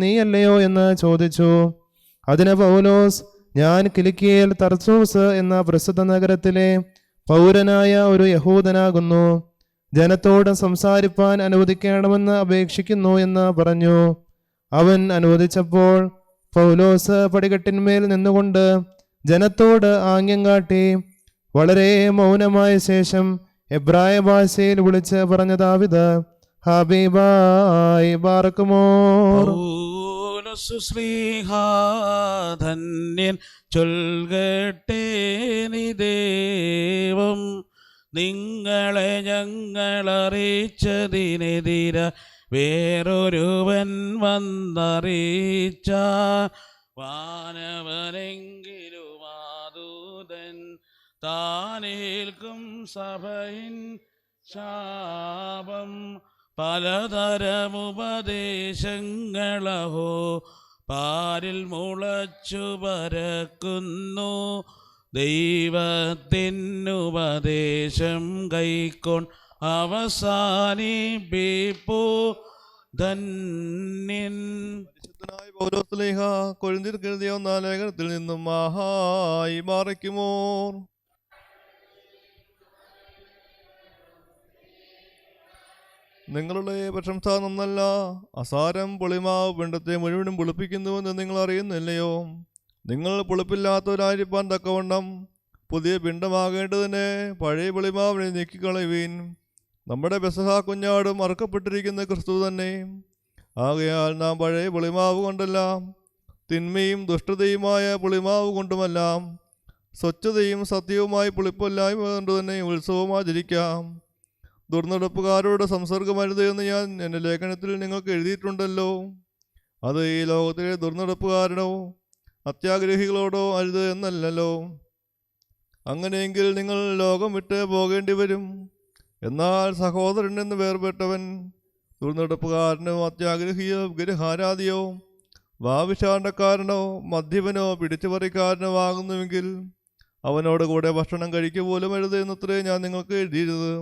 നീയല്ലയോ എന്ന് ചോദിച്ചു. അതിന് പൗലോസ്, ഞാൻ കിലിക്കിയയിൽ തർസൂസ് എന്ന പ്രസിദ്ധ നഗരത്തിലെ പൗരനായ ഒരു യഹൂദനാകുന്നു, ജനത്തോട് സംസാരിപ്പാൻ അനുവദിക്കണമെന്ന് അപേക്ഷിക്കുന്നു എന്ന് പറഞ്ഞു. അവൻ അനുവദിച്ചപ്പോൾ പൗലോസ് പടികെട്ടിന്മേൽ നിന്നുകൊണ്ട് ജനത്തോട് ആംഗ്യം കാട്ടി വളരെ മൗനമായ ശേഷം എബ്രായ ഭാഷയിൽ വിളിച്ച് പറഞ്ഞതാവിത്, ഹബീബായി ബാറക്കുമോർ. ധന്യൻ ചൊൽകട്ടെ നിദേവം, നിങ്ങളെ ഞങ്ങളറിയിച്ചതിനെതിര വേറൊരുവൻ വന്നറിയിച്ച വാനവനെങ്കിലും ആദൂതൻ താനേൽക്കും സഭയിൻ ശാപം. പലതരമുപദേശങ്ങളഹോ പാരിൽ മുളച്ചു പരക്കുന്നു, ദൈവത്തിനുപദേശം കൈക്കൊൺ അവസാനിപ്പിപ്പൂ ധന്യൻ. പൗലോസ്ലീഹ കൊരിന്ത്യർക്ക് എഴുതിയ ഒന്നാം ലേഖനത്തിൽ നിന്നും മഹായി ബാറക്കുമോർ. നിങ്ങളുടെ പ്രശംസ നന്നല്ല, അസാരം പുളിമാവ് പിണ്ടത്തെ മുഴുവനും പുളിപ്പിക്കുന്നുവെന്ന് നിങ്ങൾ അറിയുന്നില്ലയോ? നിങ്ങൾ പുളിപ്പില്ലാത്തവരായിരിക്കാൻ തക്കവണ്ണം പുതിയ പിണ്ടമാകേണ്ടതിന് പഴയ പുളിമാവിനെ നീക്കിക്കളയുവീൻ. നമ്മുടെ പെസഹ കുഞ്ഞാടും അറുക്കപ്പെട്ടിരിക്കുന്ന ക്രിസ്തു തന്നെ. ആകയാൽ നാം പഴയ പുളിമാവ് കൊണ്ടല്ല, തിന്മയും ദുഷ്ടതയുമായ പുളിമാവ് കൊണ്ടുമല്ലാം സ്വച്ഛതയും സത്യവുമായി പുളിപ്പല്ലായ്മ കൊണ്ട് തന്നെ ഉത്സവം ആചരിക്കാം. ദുർനടപ്പുകാരോട് സംസർഗമരുത് എന്ന് ഞാൻ എൻ്റെ ലേഖനത്തിൽ നിങ്ങൾക്ക് എഴുതിയിട്ടുണ്ടല്ലോ. അത് ഈ ലോകത്തിലെ ദുർനടപ്പുകാരനോ അത്യാഗ്രഹികളോടോ അരുത് എന്നല്ലല്ലോ. അങ്ങനെയെങ്കിൽ നിങ്ങൾ ലോകം വിട്ട് പോകേണ്ടി വരും. എന്നാൽ സഹോദരൻ എന്ന് വേർപെട്ടവൻ ദുർനടപ്പുകാരനോ അത്യാഗ്രഹിയോ വിഗ്രഹാരാധിയോ വാവിഷാണ്ടക്കാരനോ മദ്യപനോ പിടിച്ചുപറിക്കാരനോ ആകുന്നുവെങ്കിൽ അവനോട് കൂടെ ഭക്ഷണം കഴിക്കുക പോലും അരുത് എന്നത്രേ ഞാൻ നിങ്ങൾക്ക് എഴുതിയത്.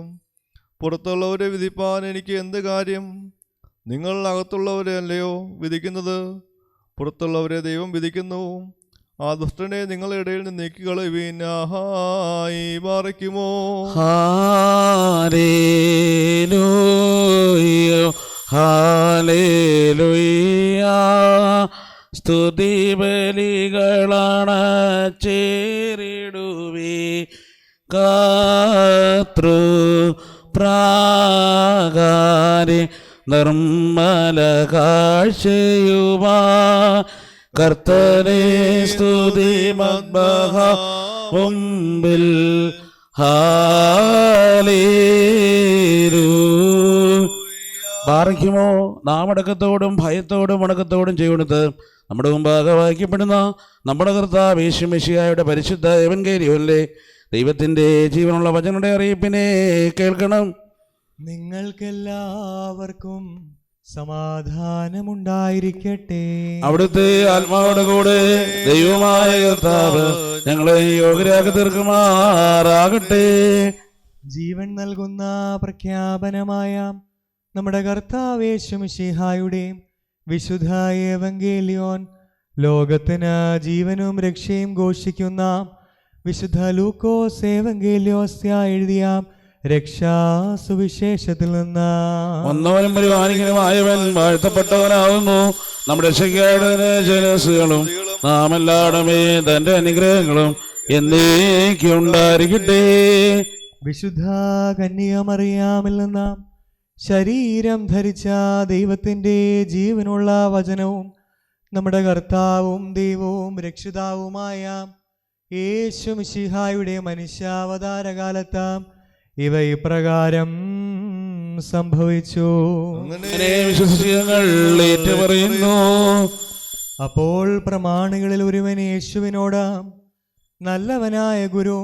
പുറത്തുള്ളവരെ വിധിപ്പാൻ എനിക്ക് എന്ത് കാര്യം? നിങ്ങൾ അകത്തുള്ളവരെ അല്ലയോ വിധിക്കുന്നത്? പുറത്തുള്ളവരെ ദൈവം വിധിക്കുന്നു. ആ ദുഷ്ടനെ നിങ്ങളുടെ ഇടയിൽ നിന്ന് നീക്കിക്കളയുവീൻ. ആഹായി ബാറക്കുമോ. Hallelujah hallelujah. സ്തുതി ബലികളാണ് ചേരിടുവേ കർത്തൃ പ്രാകാരെ നിർമ്മല കാഴ്ചയുമാ കർത്തനെ സ്തുതി മദ്ബഹ മുമ്പിൽ. ബാറക്കുമോ. നാം അടക്കത്തോടും ഭയത്തോടും അടക്കത്തോടും ചെയ്യുന്നത് നമ്മുടെ മുമ്പാകെ വായിക്കപ്പെടുന്ന നമ്മുടെ കർത്താവ് യേശു മിശിഹായുടെ പരിശുദ്ധ എവൻഗേലിയോനിലെ ദൈവത്തിൻ്റെ ജീവനുള്ള വചനങ്ങളുടെ അറിയിപ്പിനെ കേൾക്കണം. നിങ്ങൾക്കെല്ലാവർക്കും സമാധാനമുണ്ടായിരിക്കട്ടെ. അവിടുത്തെ ആത്മാവോടെ കൂടെ ദൈവമായ കർത്താവ് ഞങ്ങളെ യോഗ്യരാക്കി തീർക്കുമാറാകട്ടെ. ജീവൻ നൽകുന്ന പ്രഖ്യാപനമായ നമ്മുടെ കർത്താവ് യേശു മിശിഹായുടെ വിശുദ്ധ ഏവങ്കേലിയോൻ ലോകത്തിന് ജീവനും രക്ഷയും ഘോഷിക്കുന്ന വിശുദ്ധ ലൂക്കോസ് ഏവങ്കേലിയോസ്യ എഴുതിയ രക്ഷാസുവിശേഷത്തിൽ നിന്ന്. ഒന്നവനും പരിപാലിക്കനുമായവൻ വാഴ്ത്തപ്പെട്ടവനാവുന്നു. നമ്മുടെ രക്ഷയ്ക്കായുടെ ജലസുകളും നാം എല്ലായിടമേ തന്റെ അനുഗ്രഹങ്ങളും എന്നേക്കുണ്ടായിരിക്കട്ടെ. വിശുദ്ധ കന്യകമറിയാമിൽ നിന്ന് ശരീരം ധരിച്ച ദൈവത്തിൻ്റെ ജീവനുള്ള വചനവും നമ്മുടെ കർത്താവും ദൈവവും രക്ഷിതാവുമായ യേശു മിശിഹായുടെ മനുഷ്യാവതാരകാലത്ത് ഇവ ഇപ്രകാരം സംഭവിച്ചു. അപ്പോൾ പ്രമാണികളിൽ ഒരുവൻ യേശുവിനോട്, നല്ലവനായ ഗുരു,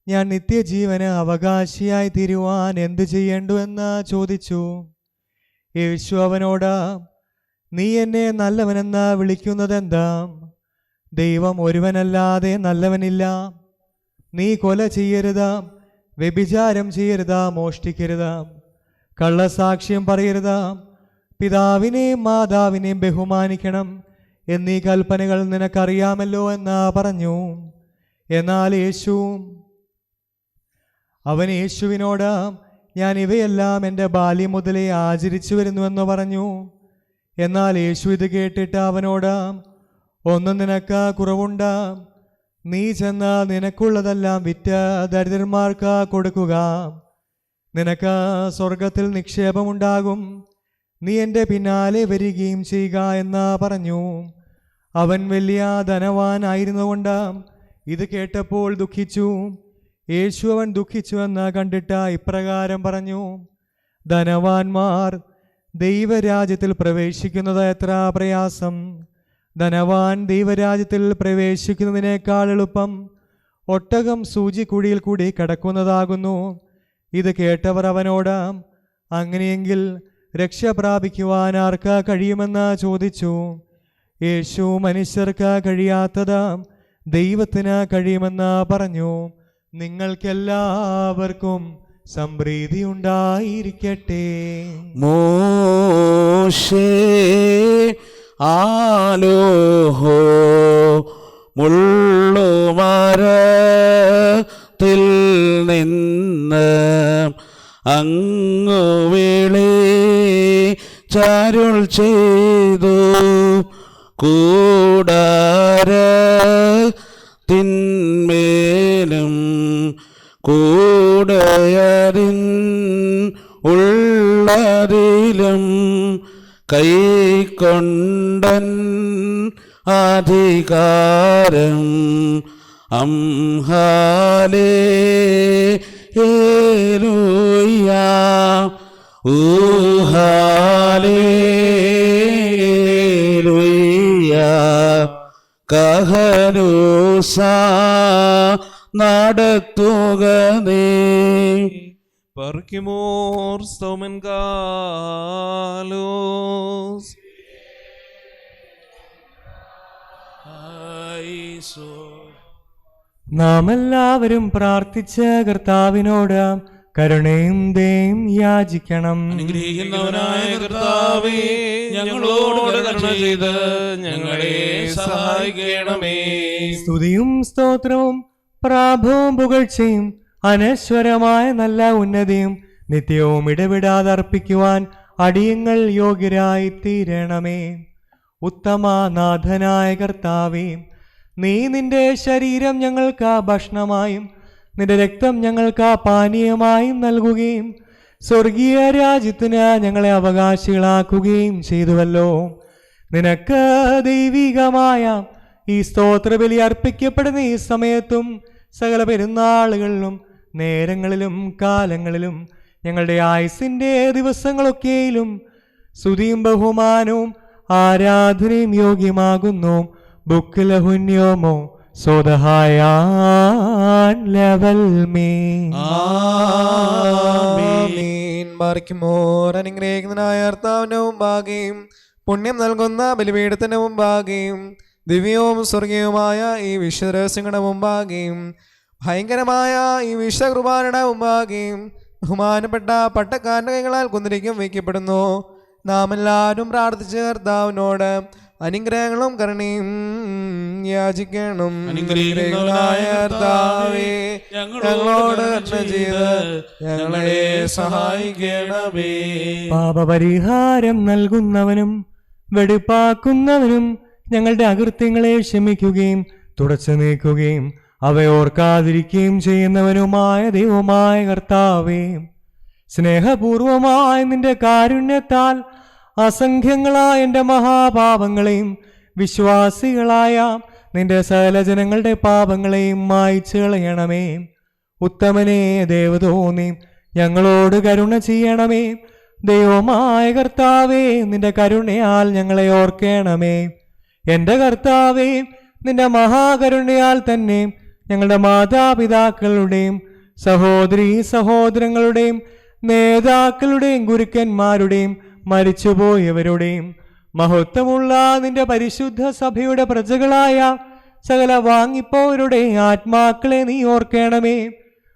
ഞാൻ നിത്യജീവന് അവകാശിയായി തീരുവാൻ എന്തു ചെയ്യേണ്ടു എന്ന് ചോദിച്ചു. യേശു അവനോട്, നീ എന്നെ നല്ലവനെന്ന് വിളിക്കുന്നതെന്താ? ദൈവം ഒരുവനല്ലാതെ നല്ലവനില്ല. നീ കൊല ചെയ്യരുത്, വ്യഭിചാരം ചെയ്യരുത്, മോഷ്ടിക്കരുത്, കള്ളസാക്ഷ്യം പറയരുത്, പിതാവിനെയും മാതാവിനെയും ബഹുമാനിക്കണം എന്നീ കൽപ്പനകൾ നിനക്കറിയാമല്ലോ എന്ന് പറഞ്ഞു. എന്നാൽ അവൻ യേശുവിനോട്, ഞാൻ ഇവയെല്ലാം എൻ്റെ ബാല്യം മുതലേ ആചരിച്ചു വരുന്നുവെന്ന് പറഞ്ഞു. എന്നാൽ യേശു ഇത് കേട്ടിട്ട് അവനോട്, ഒന്നും നിനക്ക് കുറവുണ്ട്. നീ ചെന്ന് നിനക്കുള്ളതെല്ലാം വിറ്റ് ദരിദ്രന്മാർക്ക് കൊടുക്കുക. നിനക്ക് സ്വർഗത്തിൽ നിക്ഷേപമുണ്ടാകും. നീ എൻ്റെ പിന്നാലെ വരികയും ചെയ്യുക എന്ന് പറഞ്ഞു. അവൻ വലിയ ധനവാനായിരുന്നുകൊണ്ട് ഇത് കേട്ടപ്പോൾ ദുഃഖിച്ചു. യേശു അവൻ ദുഃഖിച്ചുവെന്ന് കണ്ടിട്ട് ഇപ്രകാരം പറഞ്ഞു, ധനവാന്മാർ ദൈവരാജ്യത്തിൽ പ്രവേശിക്കുന്നത് എത്ര പ്രയാസം! ധനവാൻ ദൈവരാജ്യത്തിൽ പ്രവേശിക്കുന്നതിനേക്കാൾ എളുപ്പം ഒട്ടകം സൂചിക്കുഴിയിൽ കൂടി കടക്കുന്നതാകുന്നു. ഇത് കേട്ടവർ അവനോട്, അങ്ങനെയെങ്കിൽ രക്ഷ പ്രാപിക്കുവാൻ ആർക്ക് കഴിയുമെന്ന് ചോദിച്ചു. യേശു, മനുഷ്യർക്ക് കഴിയാത്തത് ദൈവത്തിന് കഴിയുമെന്ന് പറഞ്ഞു. നിങ്ങൾക്കെല്ലാവർക്കും സംപ്രീതി ഉണ്ടായിരിക്കട്ടെ. മോശേ ആലോഹോ മുള്ളുമരത്തിൽ നിന്ന് അങ്ങു ചരുൾ ചെയ്തു കൂടാരത്തിന്മേലും കൂടയരിൻ ഉള്ളതിലും കൈക്കൊണ്ടൻ അധികാരം ഹല്ലേലൂയ ഹല്ലേലൂയ കഹനൂസ നടത്തുക നീ Parkimor Stomen Galos. നാം എല്ലാവരും പ്രാർത്ഥിച്ച കർത്താവിനോട് കരുണയും ദയയും യാചിക്കണം. അനുഗ്രഹിക്കുന്നവനായ കർത്താവേ, ഞങ്ങളോട് കരുണ ചെയ്ത് ഞങ്ങളെ സഹായിക്കണമേ. സ്തുതിയും സ്തോത്രവും പ്രാഭവും പുകഴ്ചയും അനശ്വരമായ നല്ല ഉന്നതിയും നിത്യവും ഇടവിടാതെ അർപ്പിക്കുവാൻ അടിയങ്ങൾ യോഗ്യരായി തീരണമേ. ഉത്തമനാഥനായ കർത്താവേ, നീ നിന്റെ ശരീരം ഞങ്ങൾക്ക് ഭക്ഷണമായും നിന്റെ രക്തം ഞങ്ങൾക്ക് പാനീയമായും നൽകുകയും സ്വർഗീയ രാജ്യത്തിന് ഞങ്ങളെ അവകാശികളാക്കുകയും ചെയ്തുവല്ലോ. നിനക്ക് ദൈവികമായ ഈ സ്തോത്രബലി അർപ്പിക്കപ്പെടുന്ന ഈ സമയത്തും സകല പെരുന്നാളുകളിലും നേരങ്ങളിലും കാലങ്ങളിലും ഞങ്ങളുടെ ആയുസിൻ്റെ ദിവസങ്ങളൊക്കെയിലും സ്തുതിയും ബഹുമാനവും ആരാധനയും യോഗ്യമാകുന്നു. ബുക്കിലഹുന്യോമോ സ്വതഹായാൻ ലെവൽ മീ ബാർക്കുമോർ. അനുഗ്രഹിക്കുന്നതിനായ കർത്താവിന്റെ മുമ്പാകെയും പുണ്യം നൽകുന്ന ബലിപീഠത്തിന്റെ മുമ്പാകെയും ദിവ്യവും സ്വർഗീയവുമായ ഈ വിശ്വരഹസ്യങ്ങളുടെ മുമ്പാകെയും ഭയങ്കരമായ ഈ വിശ്വകുർബാനയുടെ മുമ്പാകെയും ബഹുമാനപ്പെട്ട പട്ടക്കാരന്റെ കൈകളാൽ കുന്തിരിക്കും വയ്ക്കപ്പെടുന്നു. നാം എല്ലാവരും പ്രാർത്ഥിച്ച കർത്താവിനോട് അനുഗ്രഹങ്ങളും കരുണയും യാചിക്കണം. അനുഗ്രഹിക്കുന്നവനായ കർത്താവേ, ഞങ്ങളോട് കരുണ ചെയ്ത് ഞങ്ങളെ സഹായിക്കണമേ. പാപപരിഹാരം നൽകുന്നവനും വെടിപ്പാക്കുന്നവനും ഞങ്ങളുടെ അകൃത്യങ്ങളെ ക്ഷമിക്കുകയും തുടച്ചു നീക്കുകയും അവയോർക്കാതിരിക്കുകയും ചെയ്യുന്നവനുമായ ദൈവമായ കർത്താവേ, സ്നേഹപൂർവമായ നിന്റെ കാരുണ്യത്താൽ അസംഖ്യങ്ങളായ എൻ്റെ മഹാപാപങ്ങളെയും വിശ്വാസികളായ നിന്റെ സകല ജനങ്ങളുടെ പാപങ്ങളെയും മായ്ച്ചു കളയണമേ. ഉത്തമനെ ദേവതോന്നി ഞങ്ങളോട് കരുണ ചെയ്യണമേ. ദൈവമായ കർത്താവേ, നിന്റെ കരുണയാൽ ഞങ്ങളെ ഓർക്കണമേ. എൻ്റെ കർത്താവേ, നിന്റെ മഹാകരുണയാൽ തന്നെ ഞങ്ങളുടെ മാതാപിതാക്കളുടെയും സഹോദരീ സഹോദരങ്ങളുടെയും നേതാക്കളുടെയും ഗുരുക്കന്മാരുടെയും മരിച്ചുപോയവരുടെയും മഹത്വമുള്ള നിന്റെ പരിശുദ്ധ സഭയുടെ പ്രജകളായ സകല വാങ്ങിപ്പോവരുടെ ആത്മാക്കളെ നീ ഓർക്കണമേ.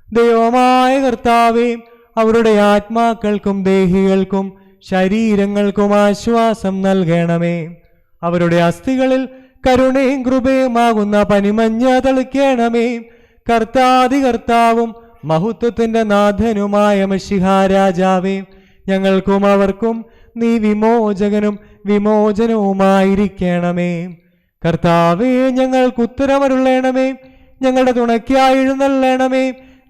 ദൈവമായ കർത്താവേ, അവരുടെ ആത്മാക്കൾക്കും ദേഹികൾക്കും ശരീരങ്ങൾക്കും ആശ്വാസം നൽകണമേ. അവരുടെ അസ്ഥികളിൽ കരുണയും കൃപയുമാകുന്ന പനിമഞ്ഞ തളിക്കണമേ. കർത്താധികർത്താവും മഹത്വത്തിന്റെ നാഥനുമായ മിശിഹാ രാജാവേ, ഞങ്ങൾക്കും അവർക്കും നീ വിമോചകനും വിമോചനവുമായിരിക്കണമേ. കർത്താവേ, ഞങ്ങൾക്ക് ഉത്തരമരുളണമേ. ഞങ്ങളുടെ തുണയ്ക്കായി എഴുന്നള്ളണമേ.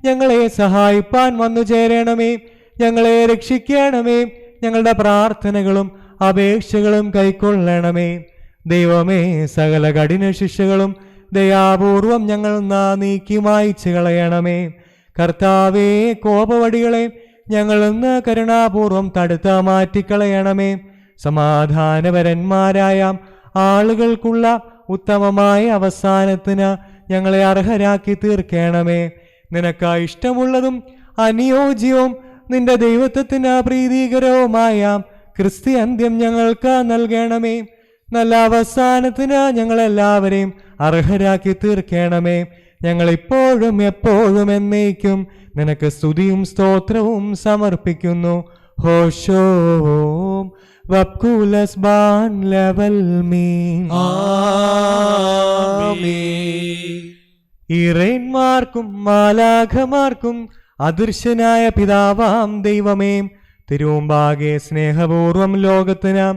ഞങ്ങളെ സഹായിപ്പാൻ വന്നു ചേരണമേ. ഞങ്ങളെ രക്ഷിക്കണമേ. ഞങ്ങളുടെ പ്രാർത്ഥനകളും അപേക്ഷകളും കൈക്കൊള്ളണമേ. ദൈവമേ, സകല കഠിന ശിക്ഷകളും ദയാപൂർവം ഞങ്ങൾ നീക്കി മായ്ച്ചു കളയണമേ. കർത്താവേ, കോപവടികളെ ഞങ്ങൾ ഇന്ന് കരുണാപൂർവം തടുത്ത് മാറ്റിക്കളയണമേ. സമാധാനപരന്മാരായ ആളുകൾക്കുള്ള ഉത്തമമായ അവസാനത്തിന് ഞങ്ങളെ അർഹരാക്കി തീർക്കണമേ. നിനക്ക് ഇഷ്ടമുള്ളതും അനുയോജ്യവും നിന്റെ ദൈവത്വത്തിന് പ്രീതികരവുമായ ക്രിസ്ത്യാന്ത്യം ഞങ്ങൾക്ക് നൽകണമേ. നല്ല അവസാനത്തിന് ഞങ്ങളെല്ലാവരെയും അർഹരാക്കി തീർക്കണമേ. ഞങ്ങളിപ്പോഴും എപ്പോഴും എന്നേക്കും നിനക്ക് സ്തുതിയും സ്തോത്രവും സമർപ്പിക്കുന്നു. ഹോഷോം വബ്കുലസ് ബാൻ ലെവൽ മീൻ. ഇറേന്മാർക്കും മാലാഖമാർക്കും അദൃശ്യനായ പിതാവാം ദൈവമേ, തിരുമുമ്പാകെ സ്നേഹപൂർവം ലോകത്തിന്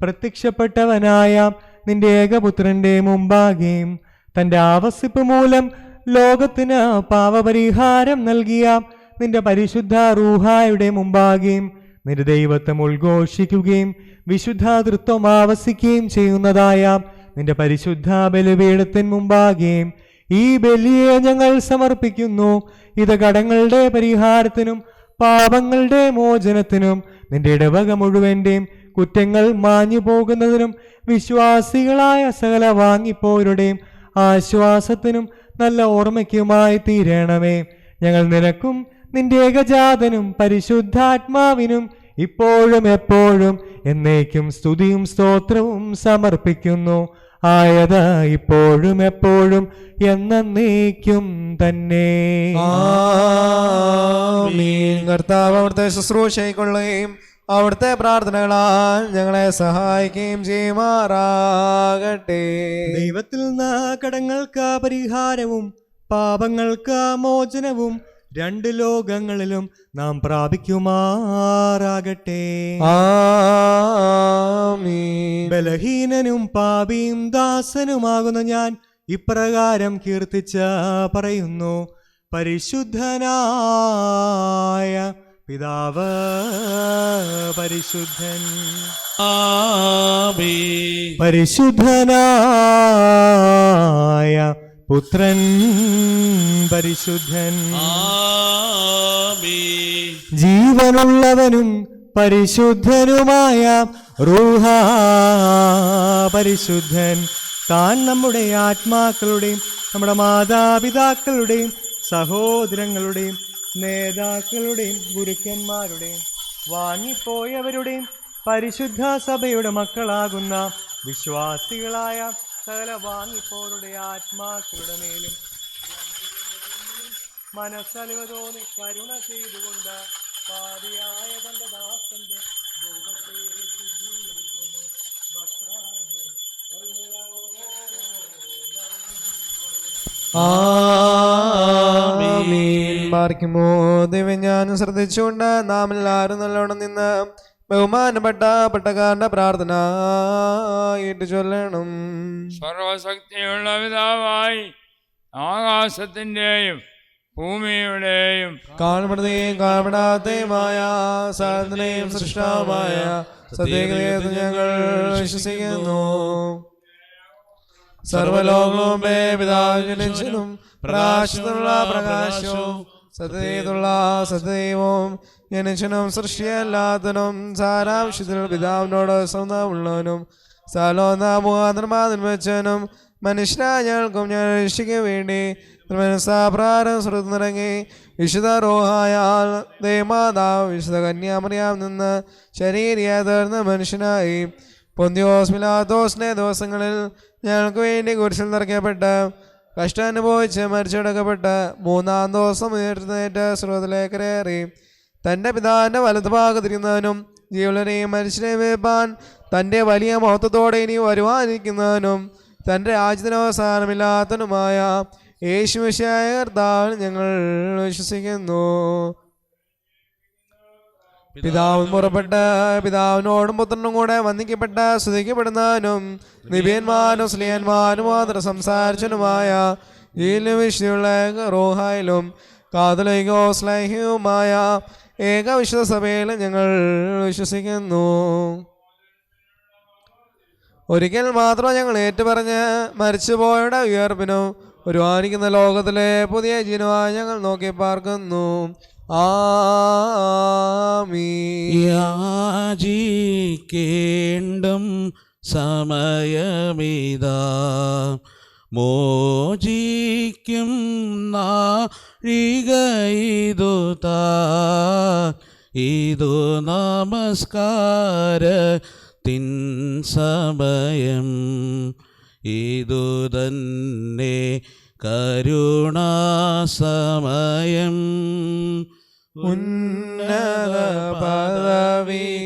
പ്രത്യക്ഷപ്പെട്ടവനായ നിന്റെ ഏകപുത്രന്റെ മുമ്പാകെയും തന്റെ ആവസിപ്പ് മൂലം ലോകത്തിന് പാപപരിഹാരം നൽകിയ നിന്റെ പരിശുദ്ധ റൂഹായുടെ മുമ്പാകെയും നിന്റെ ദൈവത്വം ഉദ്ഘോഷിക്കുകയും വിശുദ്ധാതൃത്വം ആവസിക്കുകയും ചെയ്യുന്നതായ നിന്റെ പരിശുദ്ധ ബലിപീഠത്തിന് മുമ്പാകെയും ഈ ബലിയെ ഞങ്ങൾ സമർപ്പിക്കുന്നു. ഇത് കടങ്ങളുടെ പരിഹാരത്തിനും പാപങ്ങളുടെ മോചനത്തിനും നിന്റെ ഇടവക മുഴുവന്റെയും കുറ്റങ്ങൾ മാഞ്ഞു പോകുന്നതിനും വിശ്വാസികളായ സകല വാങ്ങിപ്പോരുടെയും ആശ്വാസത്തിനും നല്ല ഓർമ്മയ്ക്കുമായി തീരണമേ. ഞങ്ങൾ നിനക്കും നിന്റെ ഏകജാതനും പരിശുദ്ധാത്മാവിനും ഇപ്പോഴും എപ്പോഴും എന്നേക്കും സ്തുതിയും സ്തോത്രവും സമർപ്പിക്കുന്നു. ആയത് ഇപ്പോഴും എപ്പോഴും എന്നേക്കും തന്നെ. കർത്താവ് അവിടുത്തെ ശുശ്രൂഷയ്ക്കൊള്ളുകയും അവിടുത്തെ പ്രാർത്ഥനകളാൽ ഞങ്ങളെ സഹായിക്കുകയും ചെയ്യുമാറാകട്ടെ. ദൈവത്തിൽ നിന്ന് കടങ്ങൾക്ക് പരിഹാരവും പാപങ്ങൾക്ക് മോചനവും രണ്ട് ലോകങ്ങളിലും നാം പ്രാപിക്കുമാറാകട്ടെ. ബലഹീനനും പാപിയും ദാസനുമാകുന്ന ഞാൻ ഇപ്രകാരം കീർത്തിച്ച് പറയുന്നു. പരിശുദ്ധനായ പിതാവ് പരിശുദ്ധൻ, പരിശുദ്ധനായ പുത്രൻ പരിശുദ്ധൻ, ജീവനുള്ളവനും പരിശുദ്ധനുമായ റൂഹ പരിശുദ്ധൻ, താൻ നമ്മുടെ ആത്മാക്കളുടെയും നമ്മുടെ മാതാപിതാക്കളുടെയും സഹോദരങ്ങളുടെയും നേതാക്കളുടെയും ഗുരുക്കന്മാരുടെയും വാങ്ങിപ്പോയവരുടെയും പരിശുദ്ധ സഭയുടെ മക്കളാകുന്ന വിശ്വാസികളായ സകല വാങ്ങിപ്പോരുടെ ആത്മാക്കളുടെ മേലും മനസ്സലിവ് തോന്നി കരുണ ചെയ്തുകൊണ്ട് പാപിയായ തന്റെ ദാസന്റെ ദൈവത്തെ ശുദ്ധീകരിക്കുന്നു. മാർക്കുമോ ദൈവം ഞാൻ ശ്രദ്ധിച്ചുകൊണ്ട് നാം എല്ലാവരും നല്ലോണം നിന്ന് ബഹുമാനപ്പെട്ട പട്ടക്കാരന്റെ പ്രാർത്ഥന ഏറ്റു ചൊല്ലണം. സർവശക്തിയുള്ള പിതാവായി ആകാശത്തിന്റെയും ഭൂമിയുടെയും കാണപ്പെടുകയും കാണപ്പെടാത്തയുമായ സാധനയും സൃഷ്ടാവുമായ സത്യത്തെ ഞങ്ങൾ വിശ്വസിക്കുന്നു. സർവലോകവും പിതാവ് ജനിച്ചതും പ്രകാശത്തിലുള്ള പ്രകാശവും സത്യത്തിലുള്ള സത്യവും ജനിച്ചനും സൃഷ്ടിയല്ലാത്തനും സാരാംശത്തിൽ പിതാവിനോട് സ്വന്തമുള്ളവനും സാലോനാമുഖാന്തർമാതിർവച്ചനും മനുഷ്യനായ ഞങ്ങൾക്കും ഞാൻ രക്ഷിക്കാൻ വേണ്ടി പ്രാരം ശ്രുതിറങ്ങി വിശുദ്ധ റോഹായാൽ ദേവമാതാവ് വിശുദ്ധ കന്യാമറിയാം നിന്ന് ശരീരയെ തീർന്ന മനുഷ്യനായി പൊന്തിയോസ് പിലാത്തോസിന്റെ ദിവസങ്ങളിൽ ഞങ്ങൾക്ക് വേണ്ടി കുരിശിൽ നിറയ്ക്കപ്പെട്ട് കഷ്ടം അനുഭവിച്ച് മരിച്ചെടുക്കപ്പെട്ട് മൂന്നാം ദിവസം ഉയർത്തുന്നേറ്റ് സ്രോതലേക്കരേറി തൻ്റെ പിതാവിൻ്റെ വലതുഭാഗത്തിരിക്കുന്നവനും ജീവനെയും മനുഷ്യനെ വേപ്പാൻ തൻ്റെ വലിയ മഹത്വത്തോടെ ഇനി വരുവാനിരിക്കുന്നവനും തൻ്റെ രാജ്യത്തിന് അവസാനമില്ലാത്തവനുമായ യേശുമിശിഹായ കർത്താവിൽ ഞങ്ങൾ വിശ്വസിക്കുന്നു. പിതാവും പുറപ്പെട്ട പിതാവിനോടും പുത്രനും കൂടെ വന്ദിക്കപ്പെട്ട സ്തുതിക്കപ്പെടുന്നവനും നിബിയന്മാരും സ്ലിയന്മാരും മാത്രം സംസാരിച്ചനുമായ ഈ വിശുദ്ധിയുള്ള റോഹായിലും കാതലികോസ്ലൈഹ്യവുമായ ഏകവിശുദ്ധ സഭയിൽ ഞങ്ങൾ വിശ്വസിക്കുന്നു. ഒരിക്കൽ മാത്രം ഞങ്ങൾ ഏറ്റുപറഞ്ഞ് മരിച്ചുപോയവരുടെ ഉയർപ്പിനും ഒരുവാനിക്കുന്ന ലോകത്തിലെ പുതിയ ജീവനുമായി ഞങ്ങൾ നോക്കി പാർക്കുന്നു. യാചിക്കേണ്ടും സമയമിതാ മോചിക്കും നാഴികയിതു ഇതു നമസ്കാരത്തിൻ സമയം ഇതു തന്നെ കരുണാസമയം ഉന്നത പദവിയിലേറിയതാ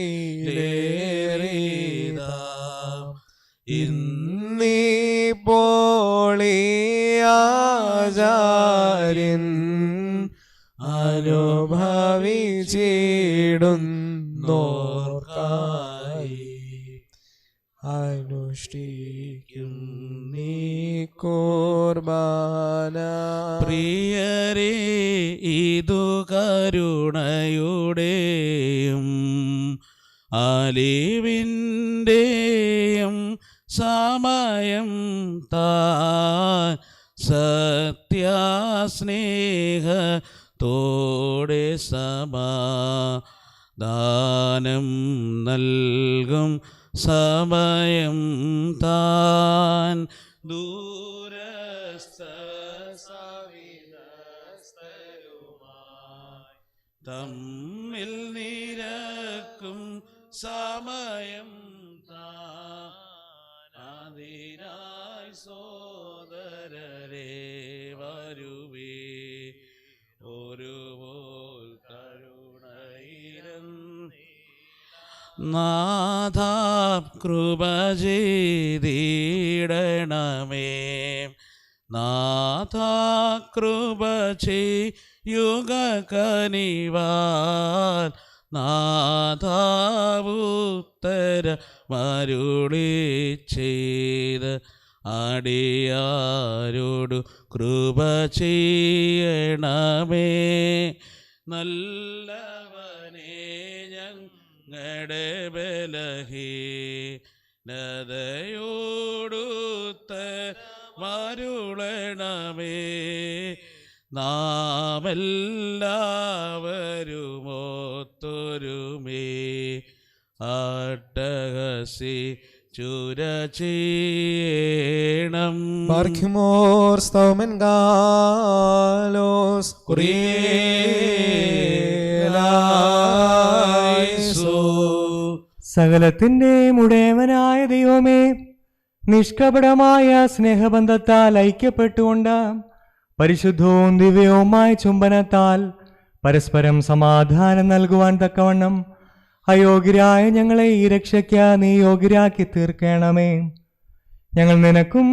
ഇന്നീപോളിയാചാര്യൻ അനുഭവിച്ചിടുന്നോർക്കായി അനുഷ്ഠിക്കും നീ കുർബാന. പ്രിയരേ ഇതു കരുണയുടെയും അലിവിൻ്റെയും സമയം താൻ സത്യസ്നേഹത്തോടെ സമാധാനം നൽകും സമയം താൻ ദൂരസ്ഥ സവിധസ്ഥരുമായി തമ്മിൽ നിരക്കും സമയം താൻ അതിനായി സോദരരെ വരുവേ ഒരുപോൽ കരുണയിരം നാഥ കൃപ ചെയ്തിടണമേ നാഥ കൃപ ചെയ്യുക കനിവാൽ നാഥാവുത്തര മരുളി ചെയ്ത് അടിയാരോടു കൃപ ചെയ്യണമേ നല്ലവനേ ഞങ്ങളുടെ ബലഹീനതയോടുത്ത മരുളണമേ നാമെല്ലാവരുമൊത്തൊരുമേ അട്ടഹസി ചുര ചെയ്യണം. Barkimor staumen galos സകലത്തിൻ്റെയും ഉടയവനായ ദൈവമേ, നിഷ്കപടമായ സ്നേഹബന്ധത്താൽ ഐക്യപ്പെട്ടുകൊണ്ട് പരിശുദ്ധവും ദിവ്യവുമായ ചുംബനത്താൽ പരസ്പരം സമാധാനം നൽകുവാൻ തക്കവണ്ണം അയോഗ്യരായ ഞങ്ങളെ ഈ രക്ഷയ്ക്ക് നീ യോഗ്യരാക്കി തീർക്കണമേ. ഞങ്ങൾ നിനക്കും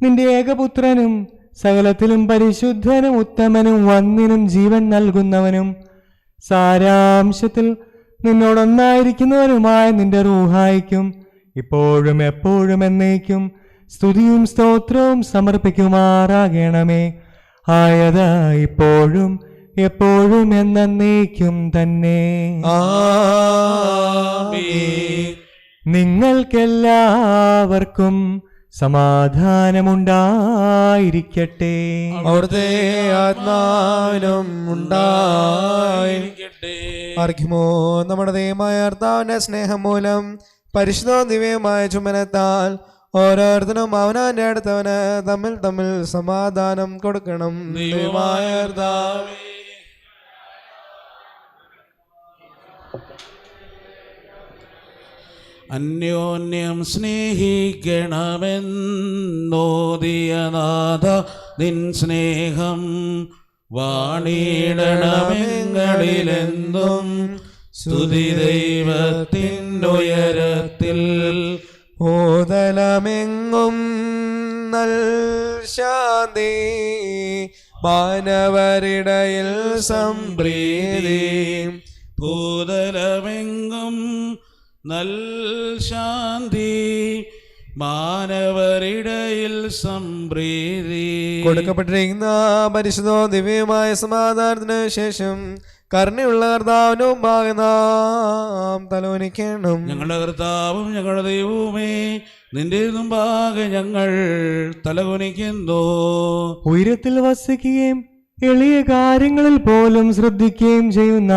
നിന്റെ ഏകപുത്രനും സകലത്തിലും പരിശുദ്ധനും ഉത്തമനും വന്യനും ജീവൻ നൽകുന്നവനും സാരാംശത്തിൽ നിന്നോടൊന്നായിരിക്കുന്നവരുമായ നിന്റെ റൂഹായിക്കും ഇപ്പോഴും എപ്പോഴും എന്നേക്കും സ്തുതിയും സ്തോത്രവും സമർപ്പിക്കുമാറാകണമേ. ആയത് ഇപ്പോഴും എപ്പോഴും എന്നേക്കും തന്നെ. നിങ്ങൾക്കെല്ലാവർക്കും സമാധാനമുണ്ടായിരിക്കട്ടെ. അവിടുത്തെ ആത്മാവിനും ഉണ്ടായിരിക്കട്ടെ. ആർക്കുമോ നമ്മുടെ ദൈവമായ കർത്താവിന്റെ സ്നേഹം മൂലം പരിശുദ്ധവും ദിവ്യവുമായ ചുമനത്താൽ ഓരോരുത്തരും അവനവന്റെ അടുത്തവന് തമ്മിൽ തമ്മിൽ സമാധാനം കൊടുക്കണം. ദൈവമായ കർത്താവേ, അന്യോന്യം സ്നേഹിക്കണമെന്നോദിയ നാഥ നിൻ സ്നേഹം വാണിടണമെങ്ങളിലെന്നും സ്തുതി ദൈവത്തിൻ്റെ ഉയരത്തിൽ. ഭൂതലമെങ്ങും നൽ ശാന്തി, മാനവരിടയിൽ സംപ്രീതി. ഭൂതലമെങ്ങും നൽ ശാന്തി, മാനവരിടയിൽ സംപ്രീതി. കൊടുക്കപ്പെട്ടിരിക്കുന്ന പരിശുദ്ധവും ദിവ്യമായ സമാധാനത്തിന് ശേഷം കരുണയുള്ള കർത്താവിന് മുമ്പാകെ നാം തലോനിക്കണം. ഞങ്ങളുടെ കർത്താവും ഞങ്ങളുടെ ദൈവവുമേ, നിന്റെ മുമ്പാകെ ഞങ്ങൾ തലകുനിക്കുന്നു. ഉയരത്തിൽ വസിക്കുകയും എളിയ കാര്യങ്ങളിൽ പോലും ശ്രദ്ധിക്കുകയും ചെയ്യുന്ന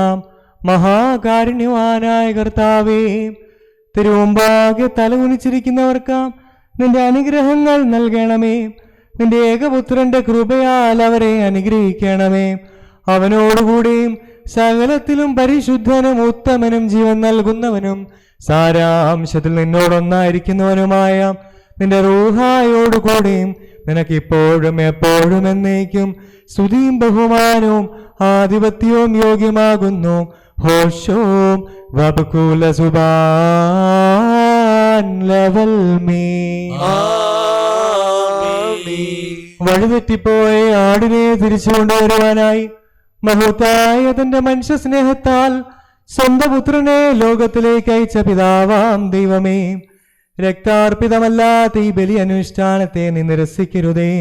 മഹാകാരുണ്യവാനായ കർത്താവേ, തിരുമുമ്പാകെ തലകുനിച്ചിരിക്കുന്നവർക്ക് നിന്റെ അനുഗ്രഹങ്ങൾ നൽകണമേ. നിന്റെ ഏകപുത്രന്റെ കൃപയാൽ അവരെ അനുഗ്രഹിക്കണമേ. അവനോടുകൂടിയും സകലത്തിലും പരിശുദ്ധനും ഉത്തമനും ജീവൻ നൽകുന്നവനും സാരാംശത്തിൽ നിന്നോടൊന്നായിരിക്കുന്നവനുമായ നിന്റെ റൂഹായോടുകൂടിയും നിനക്കിപ്പോഴും എപ്പോഴും എന്നേക്കും സ്തുതിയും ബഹുമാനവും ആധിപത്യവും യോഗ്യമാകുന്നു. ഹോഷോം വബകുല സുബാൻ ലവൽ മീ. വഴിതെറ്റിപ്പോയ ആടിനെ തിരിച്ചു കൊണ്ടുവരുവാനായി മഹത്തായ തന്റെ മനുഷ്യ സ്നേഹത്താൽ സ്വന്തം പുത്രനെ ലോകത്തിലേക്ക് അയച്ച പിതാവാം ദൈവമേ, രക്താർപ്പിതമല്ലാത്ത ഈ ബലി അനുഷ്ഠാനത്തെ നീ നിരസിക്കരുതേ.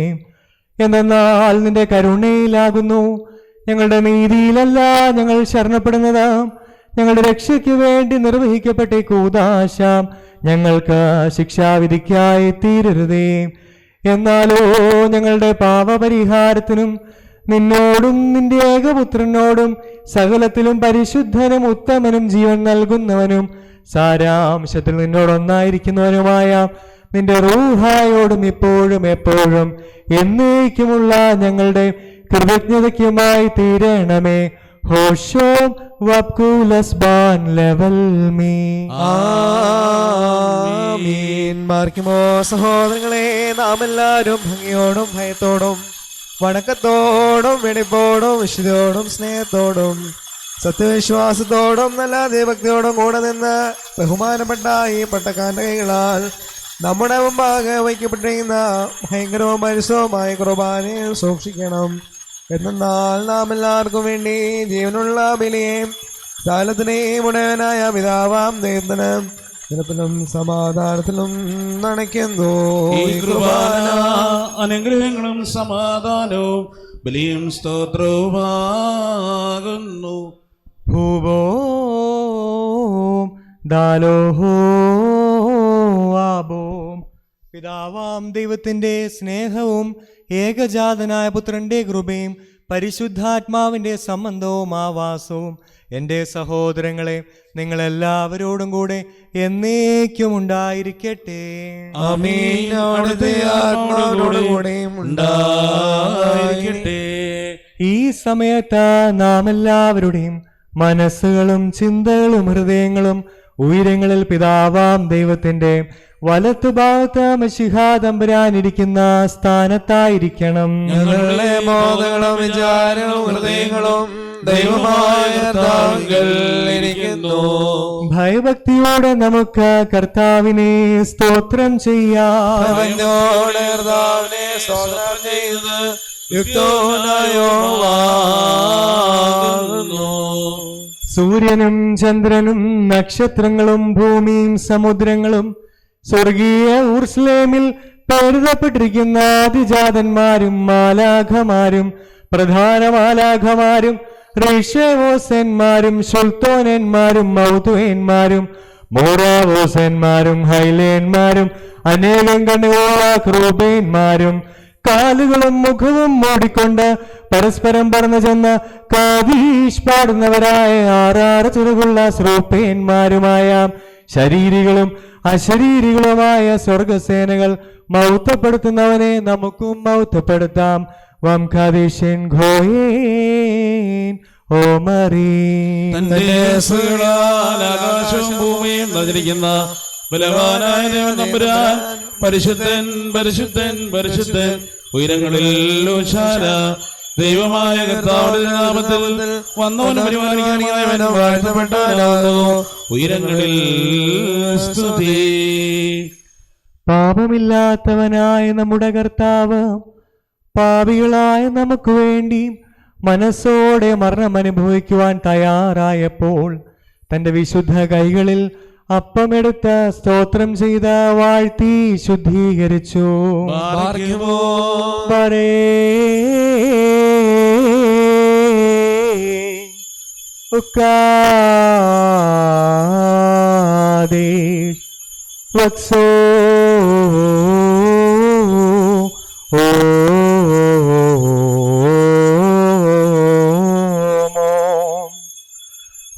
എന്തെന്നാൽ നിന്റെ കരുണയിലാകുന്നു ഞങ്ങളുടെ നീതിയിലല്ല ഞങ്ങൾ ശരണപ്പെടുന്നത്. ഞങ്ങളുടെ രക്ഷയ്ക്ക് വേണ്ടി നിർവഹിക്കപ്പെട്ട ഈ കൂദാശ ഞങ്ങൾക്ക് ശിക്ഷാവിധിക്കായി തീരരുതേ. എന്നാലോ ഞങ്ങളുടെ പാപപരിഹാരത്തിനും നിന്നോടും നിന്റെ ഏകപുത്രനോടും സകലത്തിലും പരിശുദ്ധനും ഉത്തമനും ജീവൻ നൽകുന്നവനും സാരാംശത്തിൽ നിന്നോടൊന്നായിരിക്കുന്നവനുമായ നിന്റെ റൂഹായോടും ഇപ്പോഴും എപ്പോഴും എന്നേക്കുമുള്ള ഞങ്ങളുടെ കൃതജ്ഞതയ്ക്കുമായി തീരണമേ. ഹോഷോം വബ്കുലസ് ബാൻ ലെവൽ മീ. ആമീൻ. മാർക്കുമോ സഹോദരങ്ങളെ, നാം എല്ലാവരും ഭംഗിയോടും ഭയത്തോടും വണക്കത്തോടും വെടിപ്പോടും വിശുദ്ധിയോടും സ്നേഹത്തോടും സത്യവിശ്വാസത്തോടും നല്ല ദൈവഭക്തിയോടും കൂടെ നിന്ന് ബഹുമാനപ്പെട്ട ഈ പട്ടക്കാരന്റെ കൈകളാൽ നമ്മുടെ മുമ്പാകെ വയ്ക്കപ്പെട്ടിരിക്കുന്ന ഭയങ്കരവും പരിസരവുമായ കുർബാനയിൽ സൂക്ഷിക്കണം. എന്നാൽ നാം എല്ലാവർക്കും വേണ്ടി ജീവനുള്ള ബലിയെ കാലത്തിനെയും ഉടയവനായ പിതാവാം ദൈവത്തിന് നിരപ്പിലും സമാധാനത്തിലും നനയ്ക്കുന്നു. ഈ കുർബാന അനുഗ്രഹങ്ങളും സമാധാനവും ബലിയും സ്തോത്രവുമാകുന്നു. ഭൂവോം ദാലോഹോ ആബോം. പിതാവാം ദൈവത്തിന്റെ സ്നേഹവും ഏകജാതനായ പുത്രന്റെ കൃപയും പരിശുദ്ധാത്മാവിന്റെ സംബന്ധവും ആവാസവും എൻ്റെ സഹോദരങ്ങളെ നിങ്ങളെല്ലാവരോടും കൂടെ എന്നേക്കും ഉണ്ടായിരിക്കട്ടെ. ആമീൻ. അവിടുത്തെ ആത്മാവിനോടുകൂടെയും ഉണ്ടായിരിക്കട്ടെ. ഈ സമയത്ത് നാം എല്ലാവരുടെയും മനസ്സുകളും ചിന്തകളും ഹൃദയങ്ങളും ഉയരങ്ങളിൽ പിതാവാം ദൈവത്തിന്റെ വലത്തുഭാഗത്ത് മശിഹാ തമ്പുരാനിരിക്കുന്ന സ്ഥാനത്തായിരിക്കണം. ഞങ്ങളുടെ മോദങ്ങളും വിചാരവും ഹൃദയങ്ങളും ദൈവമായ താങ്കൾ ഇരിക്കുന്നു. ഭയഭക്തിയോടെ നമുക്ക് കർത്താവിനെ സ്തോത്രം ചെയ്യാം. അവനോട് കർത്താവിനെ സ്തോത്രം ചെയ്ത് യുക്തനായോവാകുന്നു. സൂര്യനും ചന്ദ്രനും നക്ഷത്രങ്ങളും ഭൂമിയും സമുദ്രങ്ങളും സ്വർഗീയ ഊർസ്ലേമിൽ എഴുതപ്പെട്ടിരിക്കുന്ന ആദിജാതന്മാരും മാലാഖമാരും പ്രധാന മാലാഖമാരും റീഷവോസന്മാരും സുൽത്തോനന്മാരും മൗതുവേന്മാരും മോറാവോസന്മാരും ഹൈലേന്മാരും അനേകം കണ്ണുകളുള്ള ക്രൂബേന്മാരും കാലുകളും മുഖവും മൂടിക്കൊണ്ട് പരസ്പരം പറന്നു ചെന്ന് കാദീഷ് പാടുന്നവരായ 6 ചിറകുള്ള ശ്രൂപ്പേന്മാരുമായ ശരീരികളും അശരീരികളുമായ സ്വർഗസേനകൾ മൗത്തപ്പെടുത്തുന്നവനെ നമുക്കും മൗത്തപ്പെടുത്താം. വം ഖാദിഷൻ ഘോയേൻ ഓമറീൻ. തന്റെ യേശുകളാൽ ആകാശവും ഭൂമിയും നിറഞ്ഞിരിക്കുന്ന ബലവാനായ ദൈവം തമ്പുരാൻ പരിശുദ്ധൻ പരിശുദ്ധൻ പരിശുദ്ധൻ. ഉയരങ്ങളിൽ ഹോശാന. ദൈവമായ കർത്താവിന്റെ നാമത്തിൽ വന്നവനും പരിപാലിക്കുന്നവനും വാഴ്ത്തപ്പെട്ടവനാകുന്നു. ഉയരങ്ങളിൽ സ്തുതി. പാപമില്ലാത്തവനായ നമ്മുടെ കർത്താവ് പാപികളായ നമുക്ക് വേണ്ടി മനസ്സോടെ മരണം അനുഭവിക്കുവാൻ തയ്യാറായപ്പോൾ തന്റെ വിശുദ്ധ കൈകളിൽ അപ്പമെടുത്ത് സ്തോത്രം ചെയ്ത് വാഴ്ത്തി ശുദ്ധീകരിച്ചു. വത്സോ